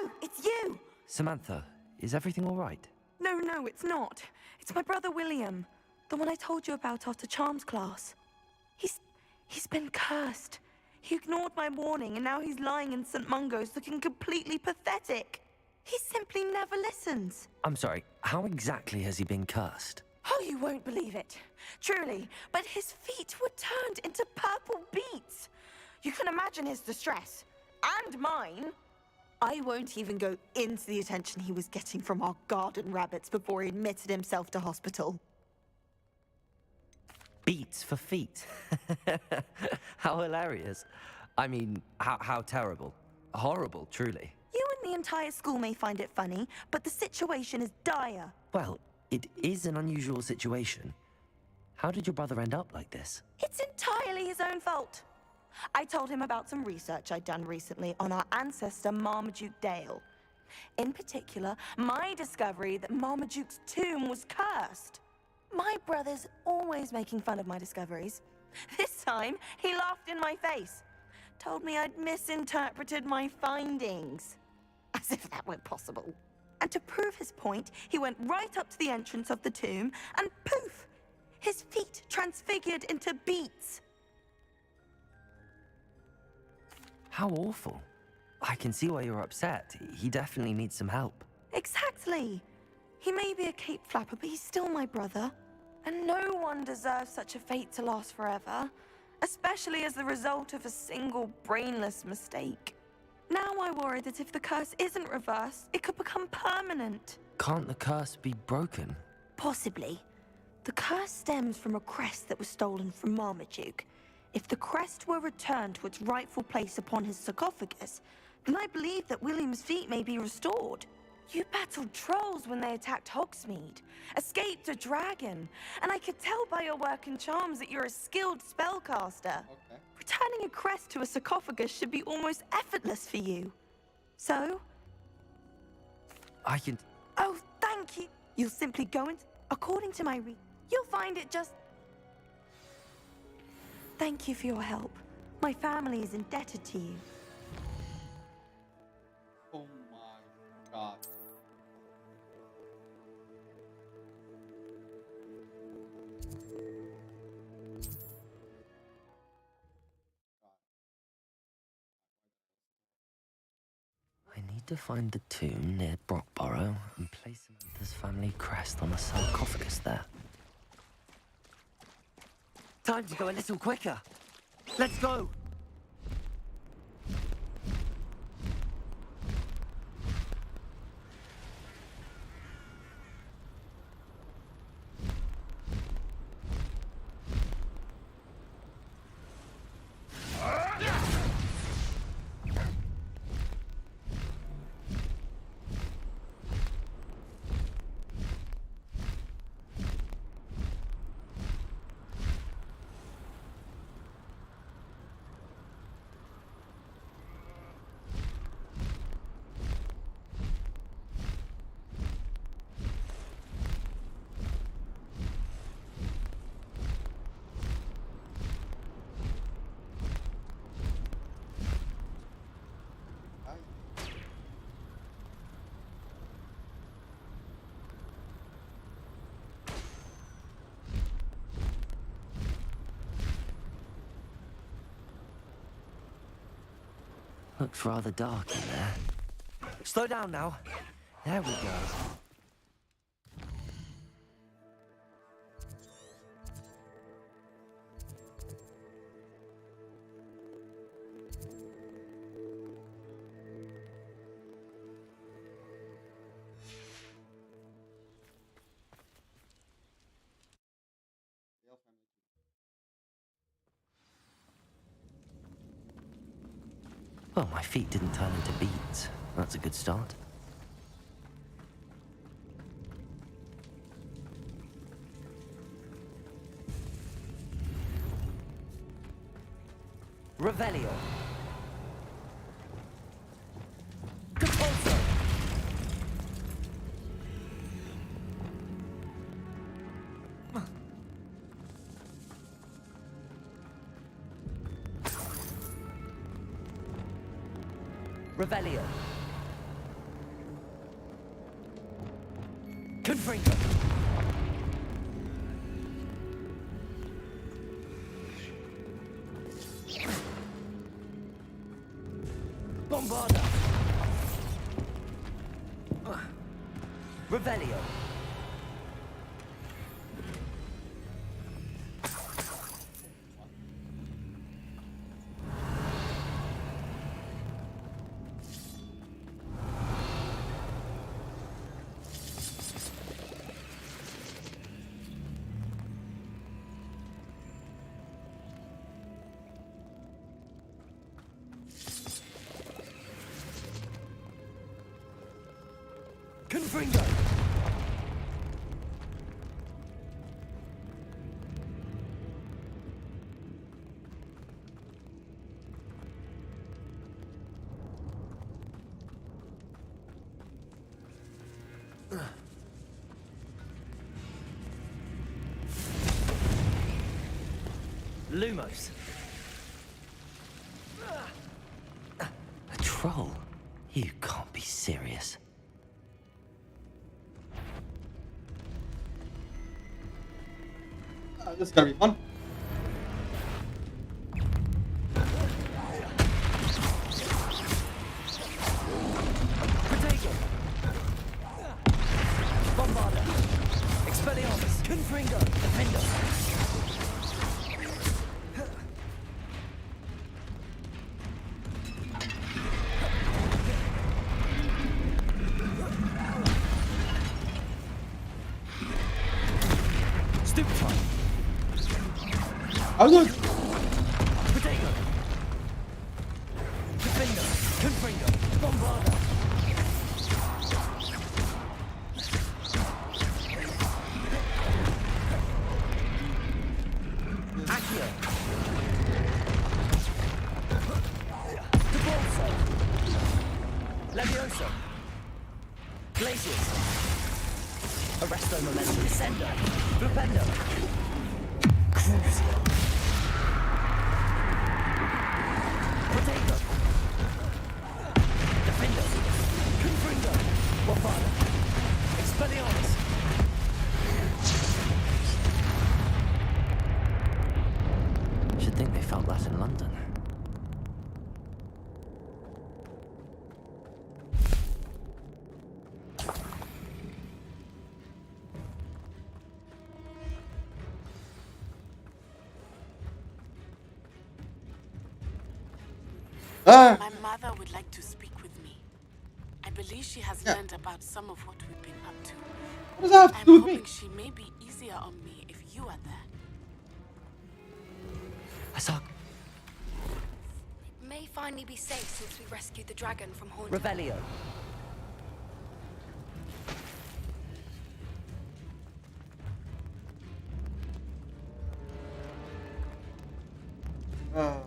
No, it's you! Samantha, is everything all right? No, it's not. It's my brother William. The one I told you about after Charms class. He's been cursed. He ignored my warning and now he's lying in St. Mungo's looking completely pathetic. He simply never listens. I'm sorry, how exactly has he been cursed? Oh, you won't believe it. Truly, but his feet were turned into purple beets. You can imagine his distress. And mine. I won't even go into the attention he was getting from our garden rabbits before he admitted himself to hospital. Beats for feet. How hilarious. I mean, how terrible. Horrible, truly. You and the entire school may find it funny, but the situation is dire. Well, it is an unusual situation. How did your brother end up like this? It's entirely his own fault. I told him about some research I'd done recently on our ancestor Marmaduke Dale. In particular, my discovery that Marmaduke's tomb was cursed. My brother's always making fun of my discoveries. This time, he laughed in my face. Told me I'd misinterpreted my findings. As if that weren't possible. And to prove his point, he went right up to the entrance of the tomb and poof! His feet transfigured into beets. How awful. I can see why you're upset. He definitely needs some help. Exactly. He may be a cape flapper, but he's still my brother. And no one deserves such a fate to last forever, especially as the result of a single brainless mistake. Now I worry that if the curse isn't reversed, it could become permanent. Can't the curse be broken? Possibly. The curse stems from a crest that was stolen from Marmaduke. If the crest were returned to its rightful place upon his sarcophagus, then I believe that William's feet may be restored. You battled trolls when they attacked Hogsmeade, escaped a dragon, and I could tell by your work and charms that you're a skilled spellcaster. Okay. Returning a crest to a sarcophagus should be almost effortless for you. So? I can... Oh, thank you. You'll simply go and... According to my you'll find it just... Thank you for your help. My family is indebted to you. Oh my god. I need to find the tomb near Brockborough and place Samantha's family crest on a sarcophagus there. Time to go a little quicker. Let's go! Looks rather dark in there. Slow down now. There we go. Well, my feet didn't turn into beets. That's a good start. Revelio. Compulso. Revelio. Confringo. Bombarda. Revelio. Confringo. Lumos. A troll? You can't be serious. This is gonna be fun. Protego. Bombarda. Expelliarmus. Confringo. Defendo. Stupefy. I was like, Protego. Defendo. Confringo. Bombarda. Accio. Debolso. Levioso. Glacius. Arresto Momentum. Descendo. Flipendo. Crucio. Protego. Defendo. Confringo. Bombarda. Expelliarmus. Should think they felt that in London. My mother would like to speak with me. I believe she has learned about some of what we've been up to. What does that have to do I'm with me? hoping she may be easier on me if you are there. Asak. It may finally be safe since we rescued the dragon from Haunted. Revelio. Oh.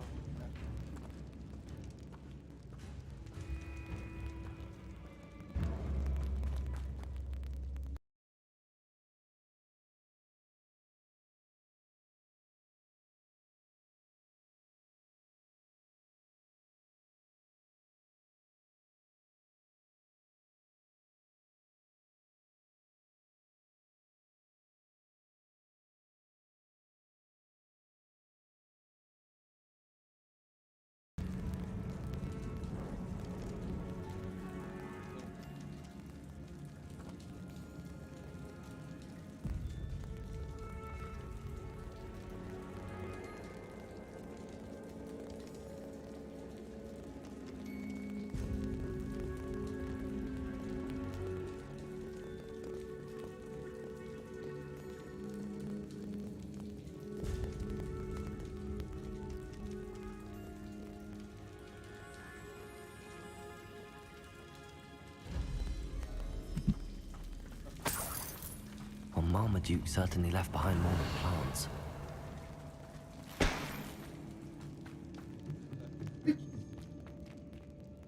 Well, Marmaduke certainly left behind more than plants.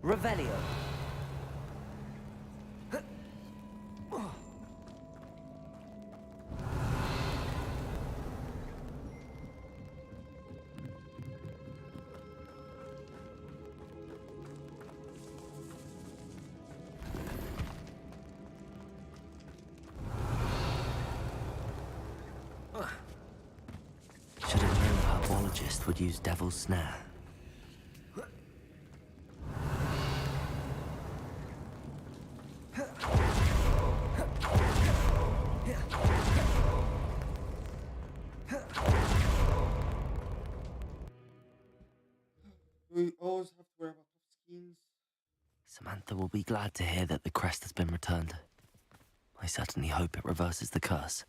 Revelio. Rookwood would use Devil's Snare. We always have to worry about tough skins. Samantha will be glad to hear that the crest has been returned. I certainly hope it reverses the curse.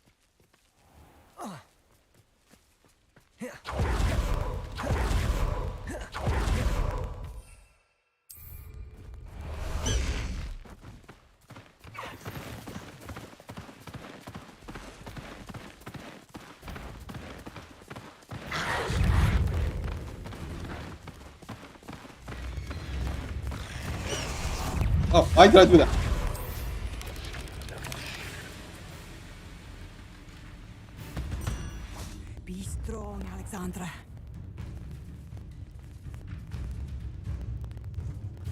Oh, why did I do that? Be strong, Alexandra.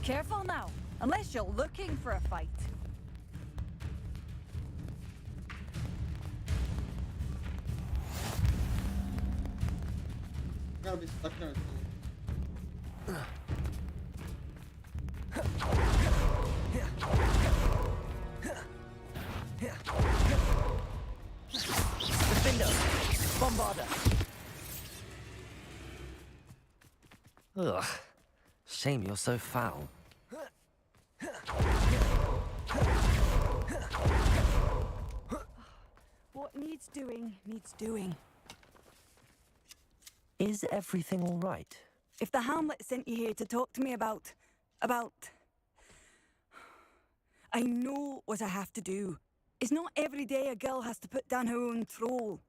Careful now, unless you're looking for a fight. I'm gonna be stuck there until... Defender! Bombarder! Ugh. Shame you're so foul. What needs doing, needs doing. Is everything all right? If the Hamlet sent you here to talk to me about... I know what I have to do. It's not every day a girl has to put down her own troll.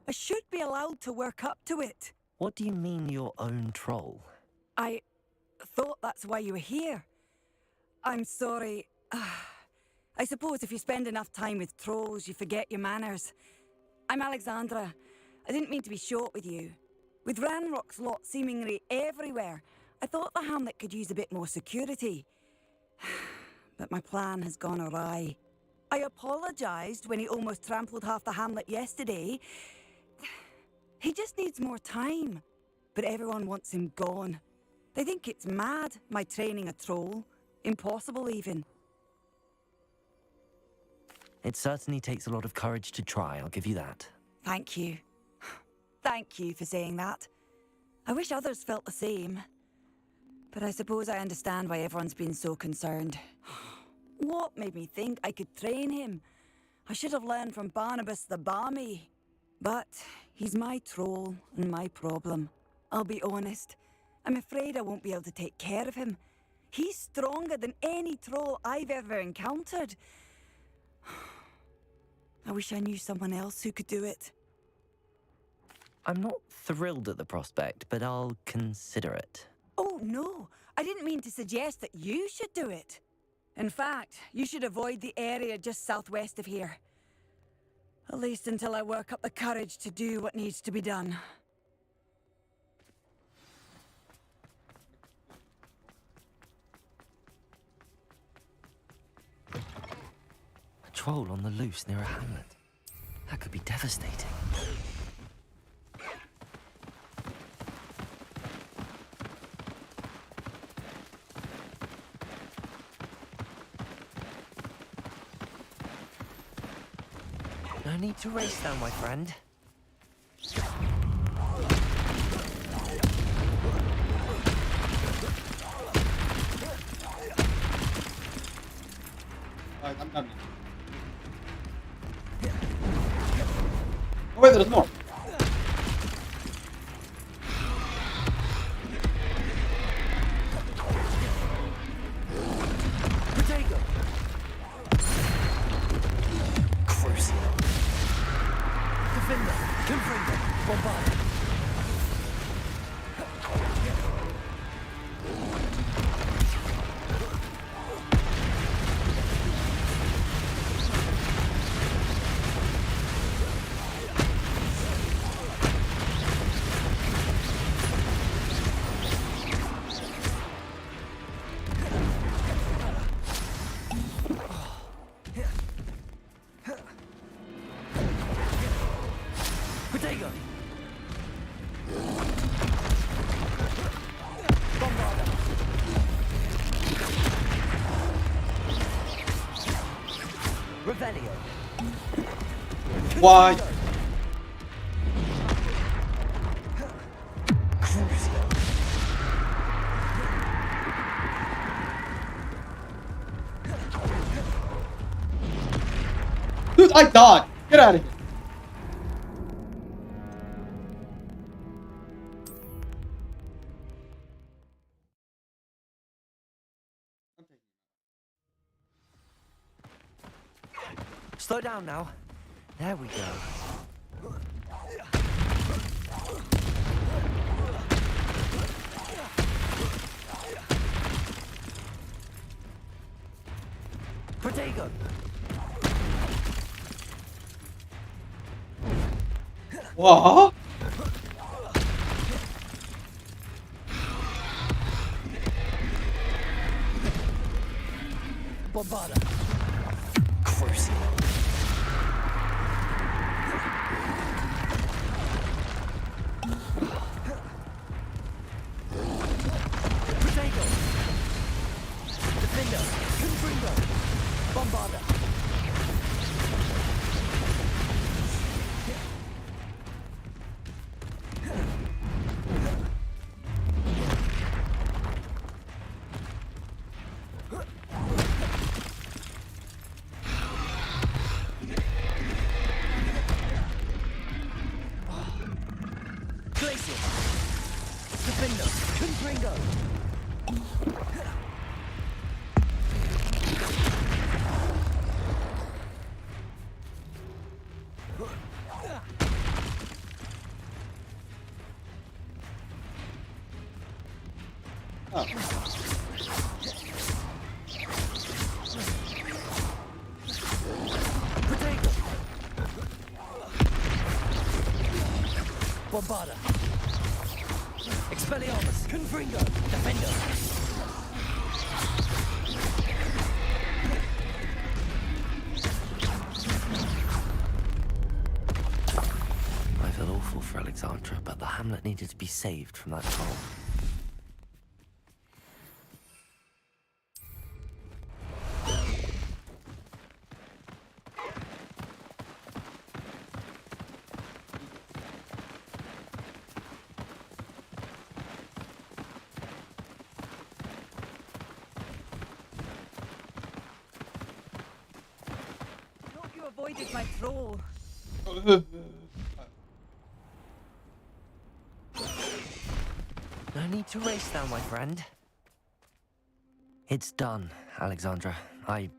I should be allowed to work up to it. What do you mean, your own troll? I thought that's why you were here. I'm sorry. I suppose if you spend enough time with trolls, you forget your manners. I'm Alexandra. I didn't mean to be short with you. With Ranrock's lot seemingly everywhere, I thought the Hamlet could use a bit more security. But my plan has gone awry. I apologized when he almost trampled half the Hamlet yesterday. He just needs more time. But everyone wants him gone. They think it's mad, my training a troll. Impossible, even. It certainly takes a lot of courage to try, I'll give you that. Thank you. Thank you for saying that. I wish others felt the same. But I suppose I understand why everyone's been so concerned. What made me think I could train him? I should have learned from Barnabas the Barmy. But he's my troll and my problem. I'll be honest. I'm afraid I won't be able to take care of him. He's stronger than any troll I've ever encountered. I wish I knew someone else who could do it. I'm not thrilled at the prospect, but I'll consider it. Oh, no. I didn't mean to suggest that you should do it. In fact, you should avoid the area just southwest of here. At least until I work up the courage to do what needs to be done. A troll on the loose near a hamlet. That could be devastating. No need to race now, my friend. Alright, I'm done now. Oh wait, there's more. Potato! Crucial. Defender! Confringo! Bombard! Revelio. Why? Dude, I died. Get out of here. Slow down now. There we go. Protego. What? Bombarda. Crucial. Protego. Defender. Confringo. Bombarda. Glacier. Defender. Confringo. Protego. Bombarda. Expelliarmus. Confringo. Defender. I feel awful for Alexandra, but the hamlet needed to be saved from that troll. Hope you avoided my troll. No need to race now, my friend. It's done, Alexandra. I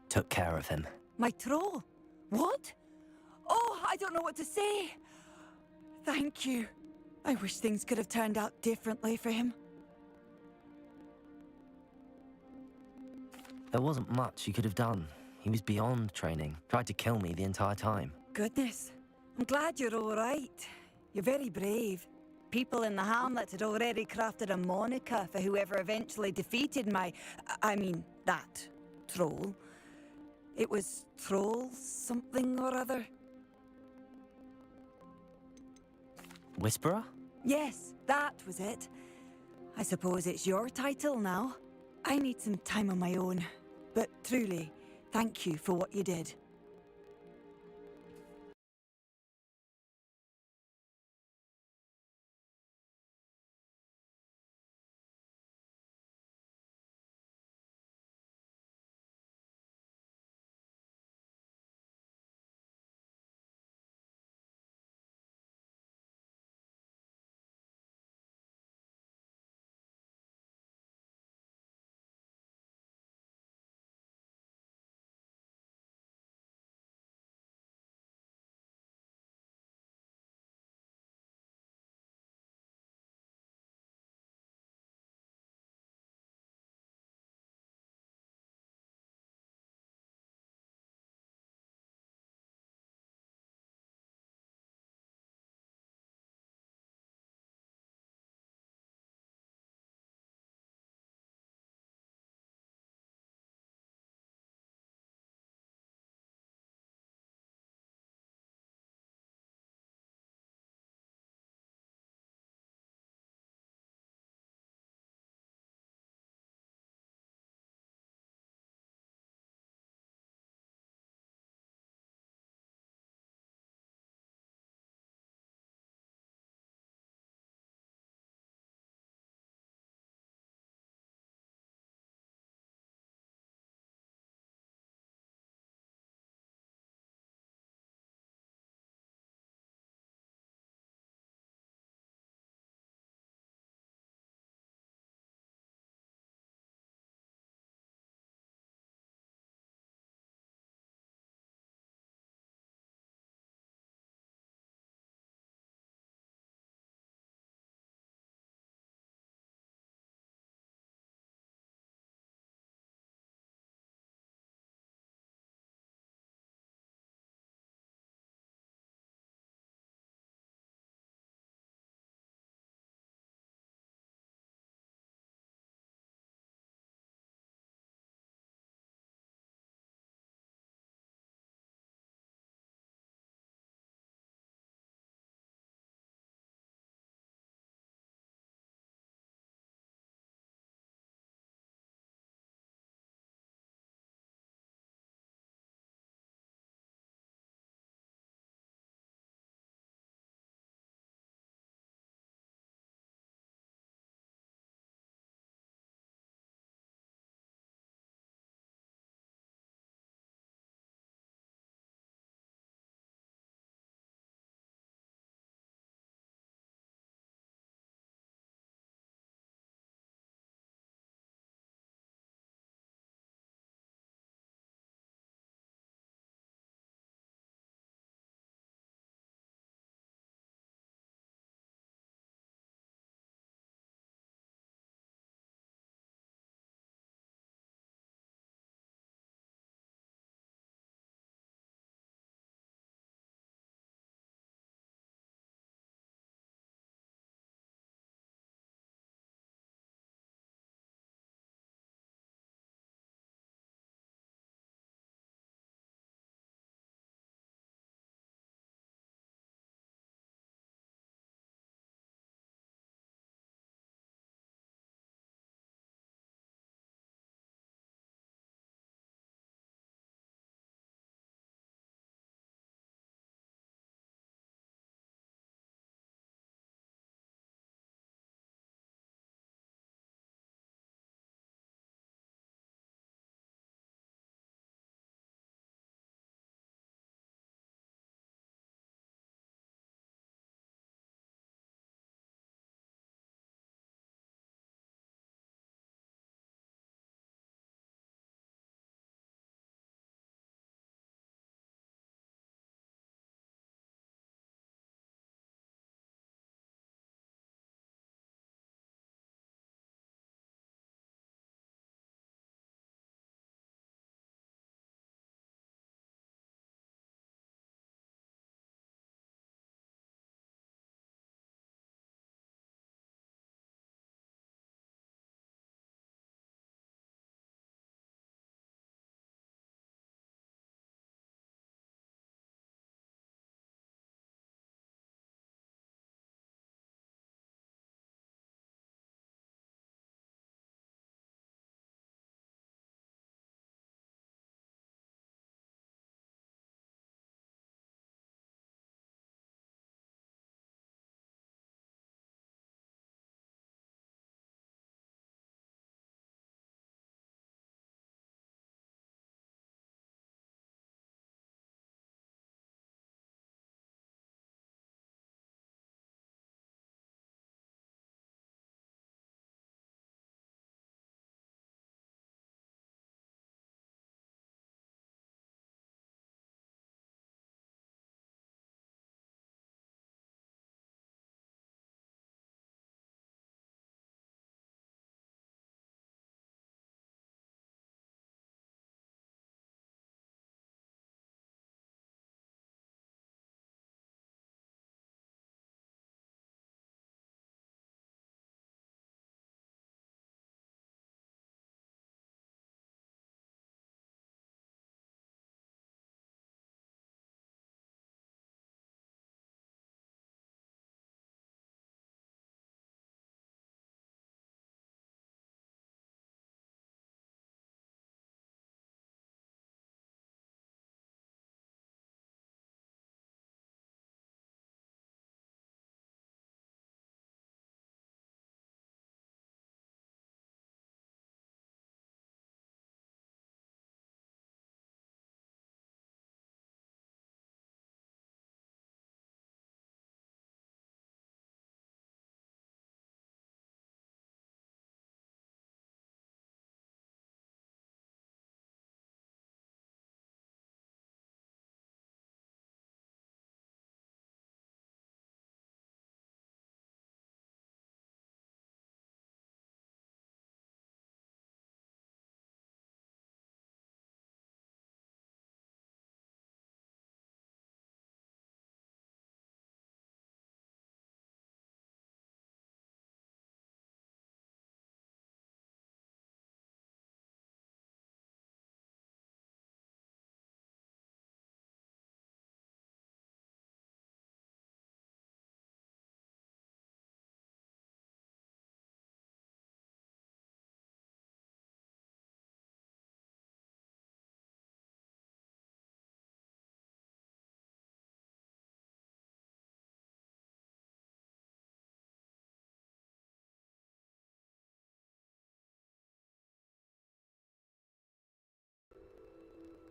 took care of him. My troll? What? Oh, I don't know what to say. Thank you. I wish things could have turned out differently for him. There wasn't much you could have done. He was beyond training. Tried to kill me the entire time. Goodness. I'm glad you're all right. You're very brave. People in the hamlet had already crafted a moniker for whoever eventually defeated that troll. It was Troll something or other. Whisperer? Yes, that was it. I suppose it's your title now. I need some time on my own. But truly, thank you for what you did.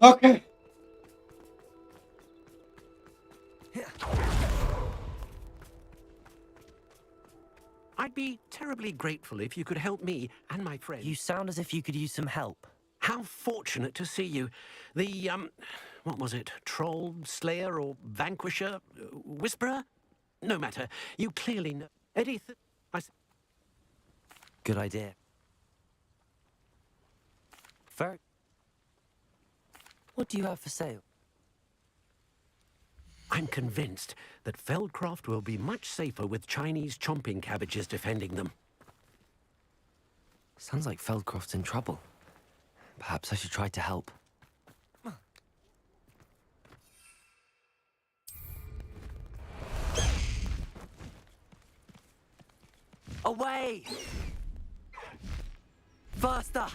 Okay. I'd be terribly grateful if you could help me and my friend. You sound as if you could use some help. How fortunate to see you. The, what was it? Troll, Slayer, or Vanquisher? Whisperer? No matter. You clearly know. Edith, Good idea. Very. What do you have for sale? I'm convinced that Feldcroft will be much safer with Chinese chomping cabbages defending them. Sounds like Feldcroft's in trouble. Perhaps I should try to help. Away! Faster!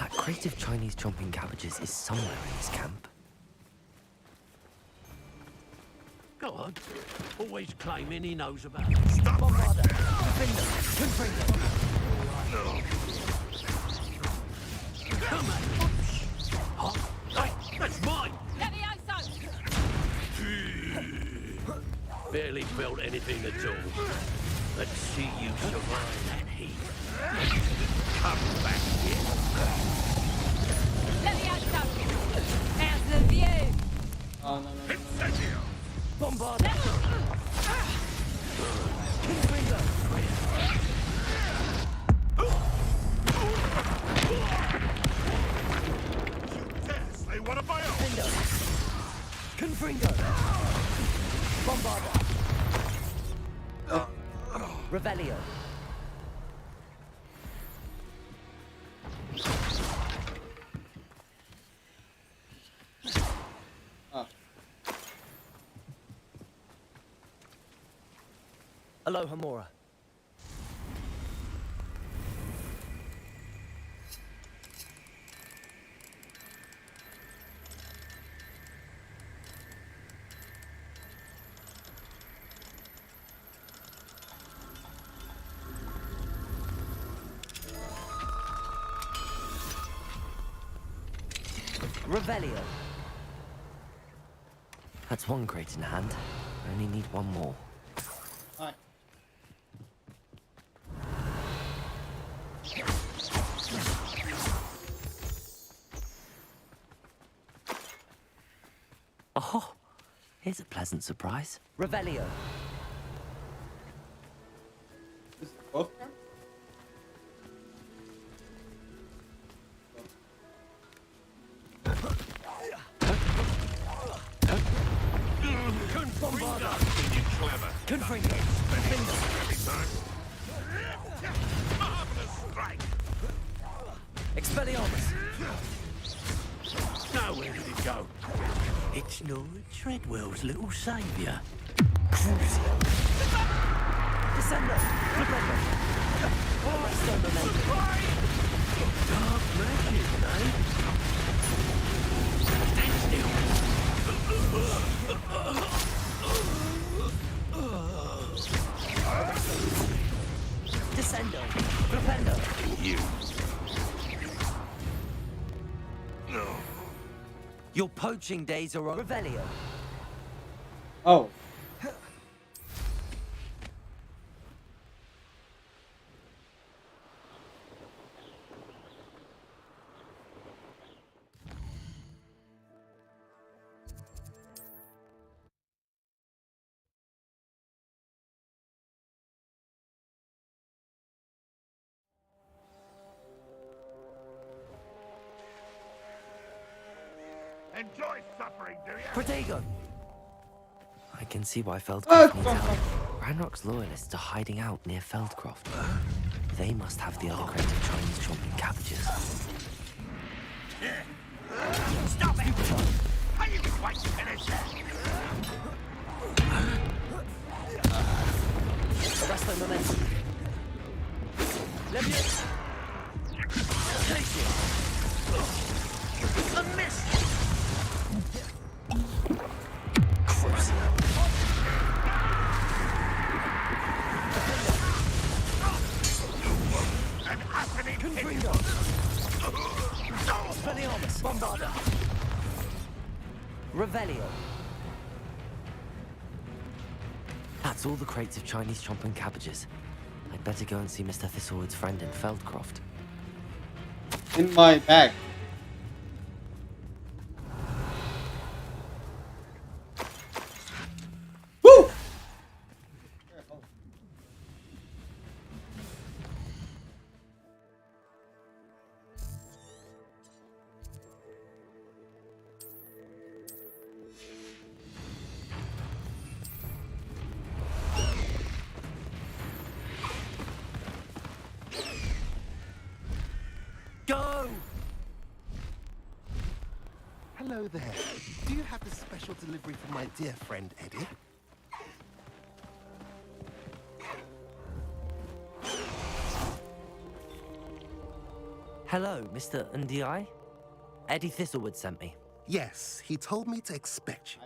That crate of Chinese chomping cabbages is somewhere in this camp. Go on. Always claiming he knows about it. Stop right there! Come on. Huh? Hey, that's mine! Barely felt anything at all. Let's see you survive that heat. Come back here. Oh, no. Bombard! They want to buy off. Confringo! Bombarda! Revelio! Alohomora. Revelio. That's one crate in hand. I only need one more. Alright. Oh, here's a pleasant surprise. Revelio. This is both camps? Confringo. Marvelous strike. Expelliarmus. Now where did it go? It's Lord Treadwell's little saviour. Descendo. Revelio. Dark magic, eh? Stand still. Descendo. Propendo. You. No. Your poaching days are over. Revelio. Oh. Enjoy suffering, do you? Protego! I can see why Oh, Feldcroft needs help. Ranrock's loyalists are hiding out near Feldcroft. They must have the other crate of Chinese chomping cabbages. Stop it! Are you quite finished? Resto momentum. Leviosa! Glacier! A miss! Crucible! Confringo! Expelliarmus! Bombarda! Revelio! That's all the crates of Chinese chomping cabbages. I'd better go and see Mr. Thistlewood's friend in Feldcroft. In my bag. Woo! Go! Hello there. Do you have a special delivery for my dear friend Eddie? Hello, Mr. Ndi? Eddie Thistlewood sent me. Yes, he told me to expect you.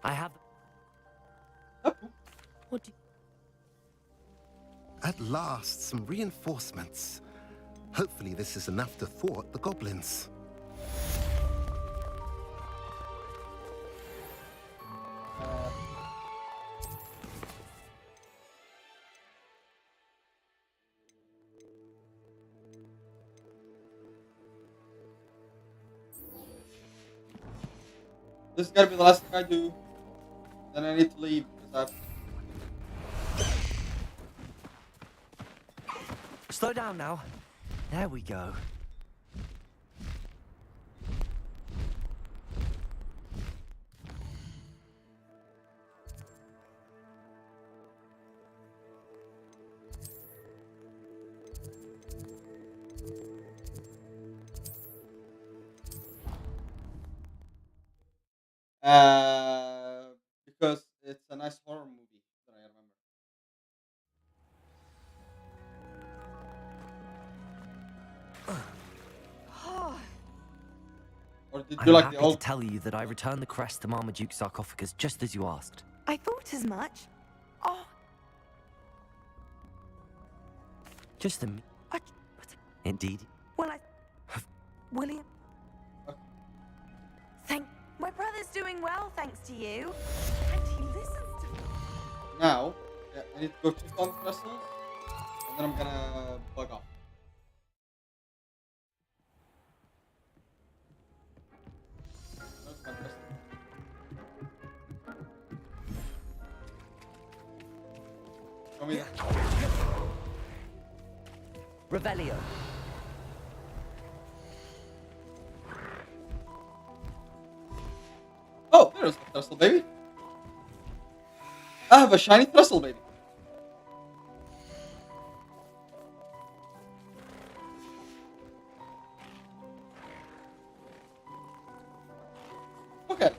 I have... What do you... At last, some reinforcements. Hopefully this is enough to thwart the goblins. This is gonna be the last thing I do. Then I need to leave because Slow down now. There we go. because it's a nice horror movie that I remember. Or did I'm you like happy the old? to tell you that I returned the crest to Marmaduke's sarcophagus just as you asked. I thought as much. Oh, Just a... Indeed. well, William. Thank. My brother's doing well, thanks to you. And he listens to me. Now, yeah, I need to go check on the crystals, and then I'm gonna bug off. Where's my crystal? Show me that. Revelio. Oh, there's the Thistle baby. I have a shiny Thistle baby. Okay.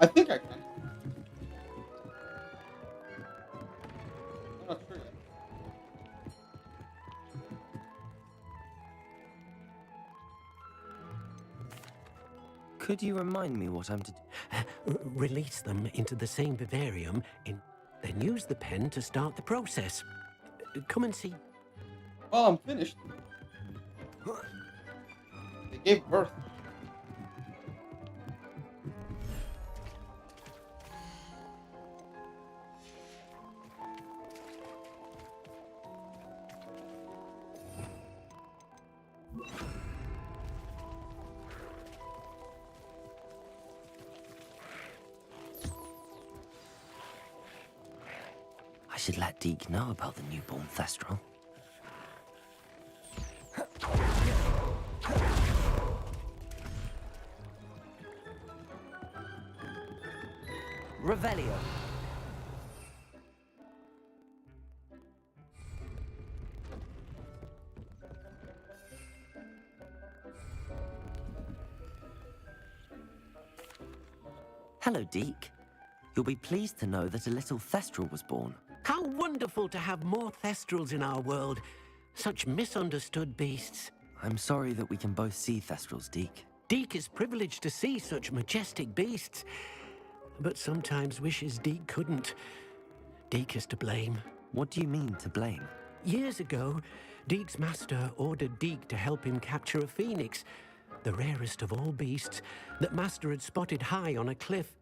I think I can. I'm not sure yet. Could you remind me what I'm to do? Release them into the same vivarium, then use the pen to start the process. Come and see. Well, I'm finished. They gave birth. I should let Deke know about the newborn Thestral. Revelio. Hello, Deke. You'll be pleased to know that a little Thestral was born. How wonderful to have more Thestrals in our world. Such misunderstood beasts. I'm sorry that we can both see Thestrals, Deke. Deke is privileged to see such majestic beasts, but sometimes wishes Deke couldn't. Deke is to blame. What do you mean, to blame? Years ago, Deke's master ordered Deke to help him capture a phoenix, the rarest of all beasts, that master had spotted high on a cliff.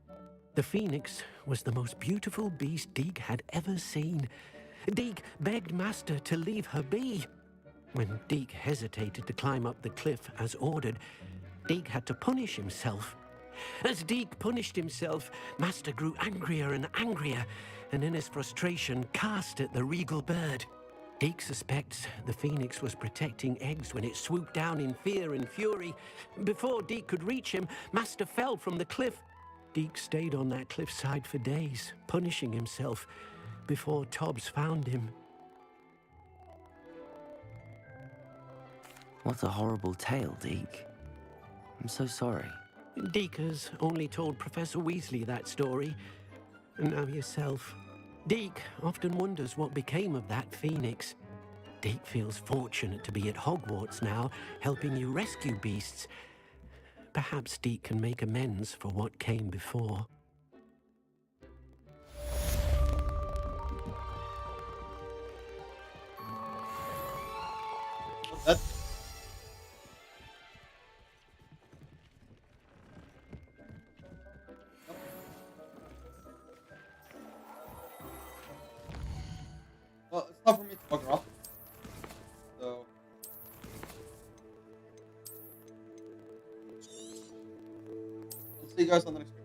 The phoenix was the most beautiful beast Deke had ever seen. Deke begged master to leave her be. When Deke hesitated to climb up the cliff as ordered, Deke had to punish himself. As Deke punished himself, master grew angrier and angrier, and in his frustration cast at the regal bird. Deke suspects the phoenix was protecting eggs when it swooped down in fear and fury. Before Deke could reach him, master fell from the cliff. Deke stayed on that cliffside for days, punishing himself, before Tobbs found him. What a horrible tale, Deke. I'm so sorry. Deke has only told Professor Weasley that story, and now yourself. Deke often wonders what became of that phoenix. Deke feels fortunate to be at Hogwarts now, helping you rescue beasts. Perhaps Deke can make amends for what came before. Well, it's not for me to bugger off. So. I'll see you guys on the next video.